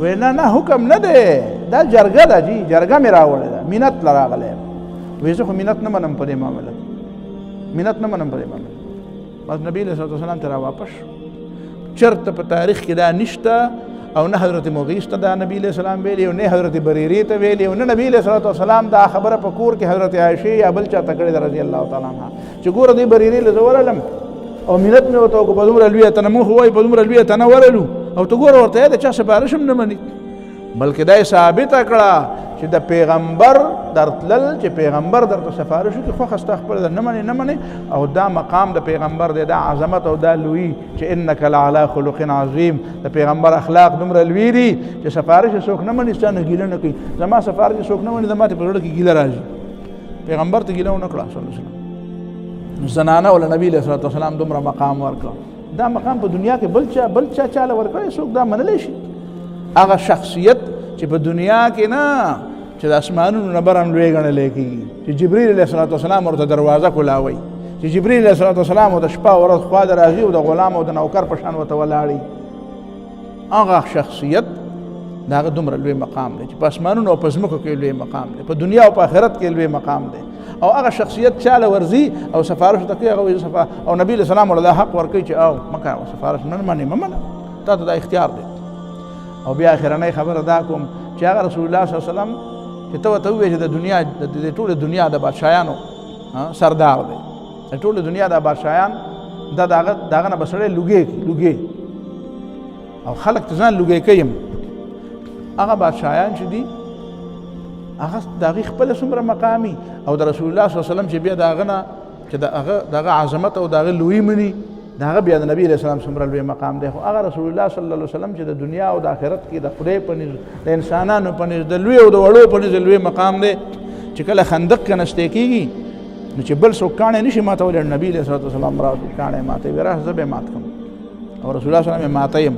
وی نه حکم نه دی دا جرګه ده جی جرګه مې راوړې ده مینت له راغلی یم وی زه خو مینت نه منم په دې معامله بس نبي علیه الصلوة والسلام ته را واپس چرته په تاریخ کې دا نشته او نه حضرت مغیث ته دا نبی علیہ السلام ویلی او نه حضرت بریرې ته ویلی او نه نبی علیہ السلام دا خبره په کور کې حضرت عایشې یا بل چا ته کړې ده رضی الله تعالی عنها چې ګوره دې بریرې له زه ورلم او مینت مې ورته وکړو په دومره لویه تنه مونږ خو وایي په دومره لویه تنه ورلو او ته ګوره ورته یې د چا سفارش هم نه مني بلکې دا یې ثابته کړه چې د پیغمبر درتلل چې پیغمبر درته سفارش وکړي خوښه ستا خپله ده نه منې او دا مقام د پیغمبر دی دا عظمت او دا لوی چې انک لعلی خلق عظیم د پیغمبر اخلاق دومره لوی دي چې سفارش یې څوک نه مني ستا نه ګیله نه کوي زما سفارش یې څوک نه مني زما ته په زړه کې ګیله راځي پیغمبر ته ګیله ونه کړه صلی الله علیه وسلم زنانه ولا نبی علیه الصلوة والسلام دومره مقام ورکړه دا مقام په دنیا کې بل چا چاله ورکړی څوک دا منلی شي هغه شخصیت چې په دنیا کې نه چې د اسمانونو نه بر هم لوی ګڼلی کېږي چې جبریل علیه الصلوة والسلام ورته دروازه کولاوئ چې جبریل علیه الصلوة والسلام ورته شپه ورځ خوا د راځي او د غلام او د نوکر په شان ورته ولاړي هغه شخصیت د هغه دومره لوی مقام دی چې په اسمانونو او په ځمکو کې لوی مقام دی په دنیا او په آخرت کې لوی مقام دی او هغه شخصیت چاله ورځي او سفارش ته کوي هغه او نبی علیه السلام ورته حق ورکوي چې او مه کوه سفارش نه منې مه منه تا ته دا اختیار دی او بیا اخرنۍ خبره دا کوم چې هغه رسول الله صلی الله علیه وسلم چې ته ورته ووایې چې د دنیا د ټولې دنیا د بادشاهانو سردار دی د ټولې دنیا د بادشاهان دا د هغه نه به سړی لوګې او خلک ته ځان لوګی کوي هغه بادشاهان چې دي هغه د هغې خپله څومره مقامي او د رسول الله صلی الله علیه وسلم چې بیا د هغه نه چې د هغه عظمت او د هغه لویي مني د هغه بیا د نبي علیه السلام څومره لوی مقام دی خو هغه رسول الله صلی الله علیه وسلم چې د دنیا او د آخرت کې د خدای په نزد د انسانانو په نزد د لوی او د وړو په نزد لوی مقام دی چې کله خندق کې نستی کېږي نو چې بل څوک کاڼی نشي ماتولی نبي علیه الصلوة والسلام راځي کاڼی ماتوي راشه زه به یې مات کړم او رسول الله صلی الله علیه وسلم یې ماته یم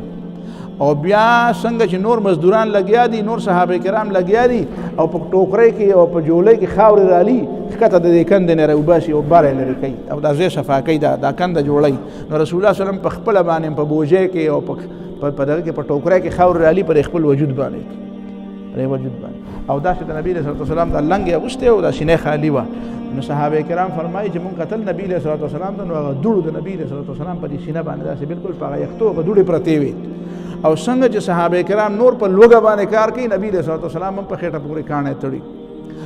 او بیا څنګه چې نور مزدوران لګیا دي نور صحابه کرام لګیا دي او په ټوکرۍ کې او په جولۍ کې خاورې رالي ښکته د دې کندې نه راوباسي او بار یې لرې کوي او دا ځای صفا کوي دا کنده جوړوي نو رسول الله صلی الله علیه وسلم په خپله باندې په بوجۍ کې او په دغه کې په ټوکرۍ کې خاورې رالي پر خپل وجود باندې په ری وجود باندې او داسې د نبی صلی الله علیه وسلم د لنګ اغوستی او د سینې خالی وه نو صحابه کرام فرمایي چې مونږ قتل نبی صلی الله علیه وسلم ته نو هغه دوړو د نبی صلی الله علیه وسلم په دې سینه باندې داسې بالکل په هغه یختو هغه دوړې پرتې وې او څنګه چې صحابه کرام نور په لوګه باندې کار کوي نبی صلی الله علیه وسلم هم په خېټه پورې کاڼې تړي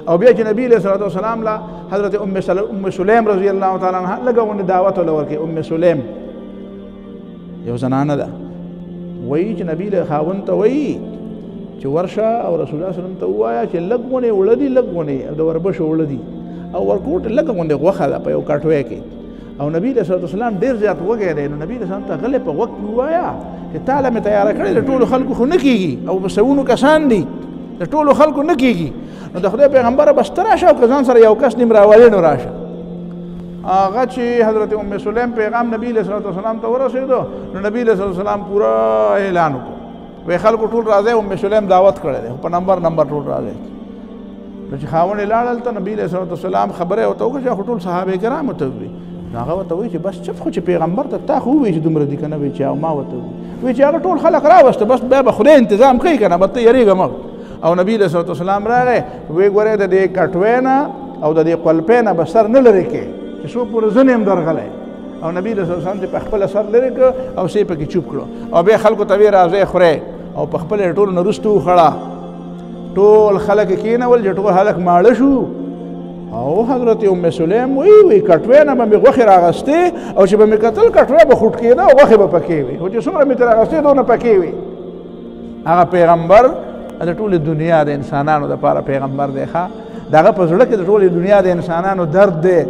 او بیا چې نبی صلی الله علیه وسلم لا حضرت ام سلیم رضی الله تعالی عنها لګونه دعوت ولورکي ام سلیم یو زنانه ده وایي چې نبی له خاوند ته وایي چې ورشه او رسول الله صلی الله علیه وسلم ته ووایه چې لږونه وړدي لږونه د وربشو وړدي او ورکوټ لږونه غوښه ده په یو کټوۍ کې او نبی صلی الله علیه وسلم ډېر زیات وږی دی نو نبی صلی الله علیه وسلم ته غلی په غوږ کې ووایه چې تاله مې تیاره کړې د ټولو خلکو خو نه کېږي او په سوونو کسان دي د ټولو خلکو نه کېږي نو د خدای پیغمبره بس ته راشه او که ځان سره یو کس نیم راولې نو راشه هغه چې حضرت ام سلیم پیغام نبی صلی الله علیه وسلم ته ورسېدو نو نبی صلی الله علیه وسلم پورا اعلان وکړو وی خلکو ټول راځي ام سلیم دعوت کړی دی په نمبر ټول راځي نو چې خاوند یې لاړل ته نبی صلی الله علیه وسلم خبره ورته وکړه چې ټول صحابه کرامو ته ووایي نو هغه ورته وایي چې بس چپ خو چې پیغمبر ته تا خو ووایي چې دومره دي که نه وایي چې او ما ورته وایي چې هغه ټول خلک راوسته بس بیا به خدای انتظام کوي که نه به ته یېرېږه مه او نبی صلی الله علیه وسلم راغی وی ګورې د دې کټوۍ نه او د دې قلپۍ نه به سر نه لرې کې چې څو پورې زه نه یم درغلی او نبی صلی الله علیه وسلم په خپله سر لرې کړه او سې پکې چوپ کړو او بیا خلکو ته ویې راځئ خورئ او په خپله یې ټولو نه وروسته وخړه ټول خلک یې کېنول چې ټول خلک ماړه شو او حضرت ام سلیم وی کټوۍ نه به مې غوښې راغستې او چې به مې کتل کټوۍ به خوټ کېده او غوښې به پکې وي خو چې څومره مې ترې راغستې دونه پکې وي هغه پیغمبر د ټولې دنیا د انسانانو دپاره پیغمبر دی ښه د هغه په زړه کې د ټولې دنیا د انسانانو درد دی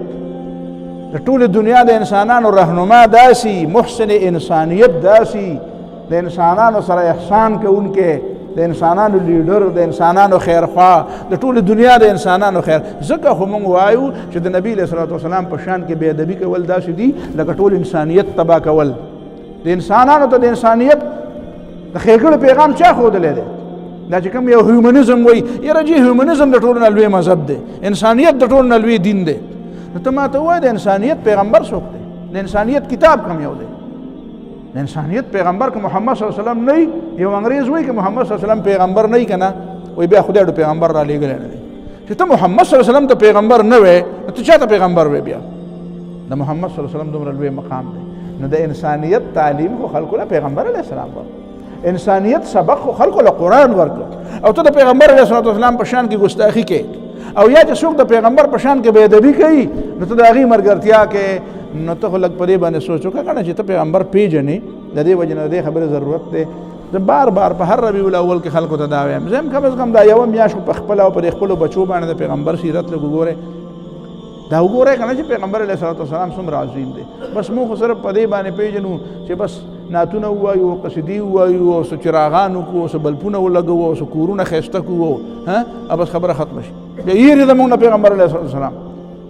د ټولې دنیا د انسانانو رهنما داسي محسن انسانیت داسي د انسانانو سره احسان کوونکی د انسانانو لیډر د انسانانو خیرخوا د ټولې دنیا د انسانانو خیر ځکه خو موږ وایو چې د نبی علیه صلات وسلام په شان کې بې ادبي کول داسې دي لکه ټول انسانیت تباه کول د انسانانو ته د انسانیت د ښېګړې پیغام چا ښودلی دی دا چې کوم یو هیومنزم وایي یاره جی هیومنزم د ټولو نه لوی مذهب دی انسانیت د ټولو نه لوی دین دی نو ته ما ته ووایه د انسانیت پیغمبر څوک دی د انسانیت کتاب کوم یو دی د انسانیت پیغمبر که محمد صلی الله علیه وسلم نه یو انګریز وایي که محمد صلی الله علیه وسلم پیغمبر نه که نه وایي بیا خدای ډو پیغمبر را لېږلی نه دی چې ته محمد صلی الله علیه وسلم ته پیغمبر نه وې نو ته چا ته پیغمبر وې بیا د محمد صلی الله علیه وسلم دومره لوی مقام دی نو د انسانیت تعلیم خو خلکو له پیغمبر علیه السلام ورکړ انسانیت سبق خو خلکو له قرآن ورکړ او ته د پیغمبر علیه السلام په شان کې ګستاخي کې او یا چې څوک د پیغمبر په شان کې بې ادبي کوي نو ته د هغې ملګرتیا کې نو ته خو لږ په دې باندې سوچ وکړه که نه چې ته پیغمبر پیژنې د دې وجې نه د دې خبرې ضرورت دی زه بار په هر ربیع الاول کې خلکو ته دا وایم زه هم کم از کم دا یوه میاشت په خپله او په دې خپلو بچو باندې د پیغمبر سیرت لږ وګورئ دا وګورئ که نه چې پیغمبر علیه الصلاة والسلام څومره عظیم دی بس موږ خو صرف په دې باندې پیژنو چې بس نعتونه ووایو قصیدې ووایو او څه چراغان وکړو او څه بلپونه ولګوو او څه کورونه ښایسته کړو او بس خبره ختمه شي بیا یېرې زموږ نه پیغمبر علیه الصلاة والسلام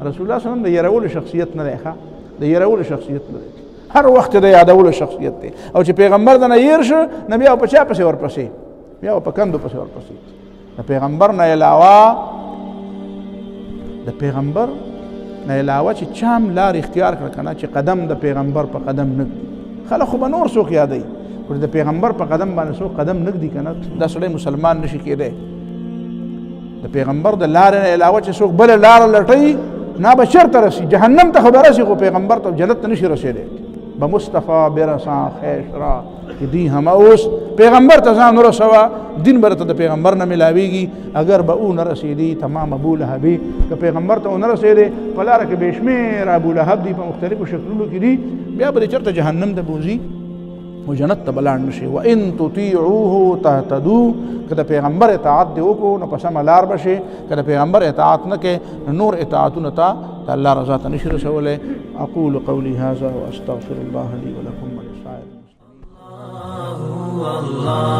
رسول الله صلی الله علیه وسلم د یېرولو شخصیت نه دی ښه د یېرولو شخصیت نه دی هر وخت د یادولو شخصیت دی او چې پیغمبر د نه هېر شو نه بیا په چا پسې ورپسې بیا په کندو پسې ورپسې د پیغمبر نه علاوه د پیغمبر نه علاوه چې چا هم لار اختیار کړه که نه چې قدم د پیغمبر په قدم نه ږدي خلک خو به نور څوک یادوي خو د پیغمبر په قدم باندې څوک قدم نه ږدي که نه دا سړی مسلمان نشي کېدی د پیغمبر د لارې نه علاوه چې څوک بله لاره لټوي نه به چېرته رسي جهنم ته خو به رسي خو پیغمبر ته جنت ته نشي رسېدی به مصطفی برسان خیش را چې دی همه اوس پیغمبر ته ځان ورسوه دین به درته د پیغمبر نه میلاویږي اگر به او نه رسېدي تمام ابولهبي که پیغمبر ته ونه رسېدی په لاره کې بې شمېره ابولهب دي په مختلفو شکلونو کې دي بیا به دې چېرته جهنم ته بوځي و جنت ته به لاړ نشي وان تطیعوه تهتدو که د پیغمبر اطاعت دې وکړو نو په سمه لار به شې که د پیغمبر اطاعت نه کې نو نور اطاعتونه ته د الله رضا ته نشي رسولی اقول قولي هذا واستغفر الله لي ولكم ولسائر المسلمين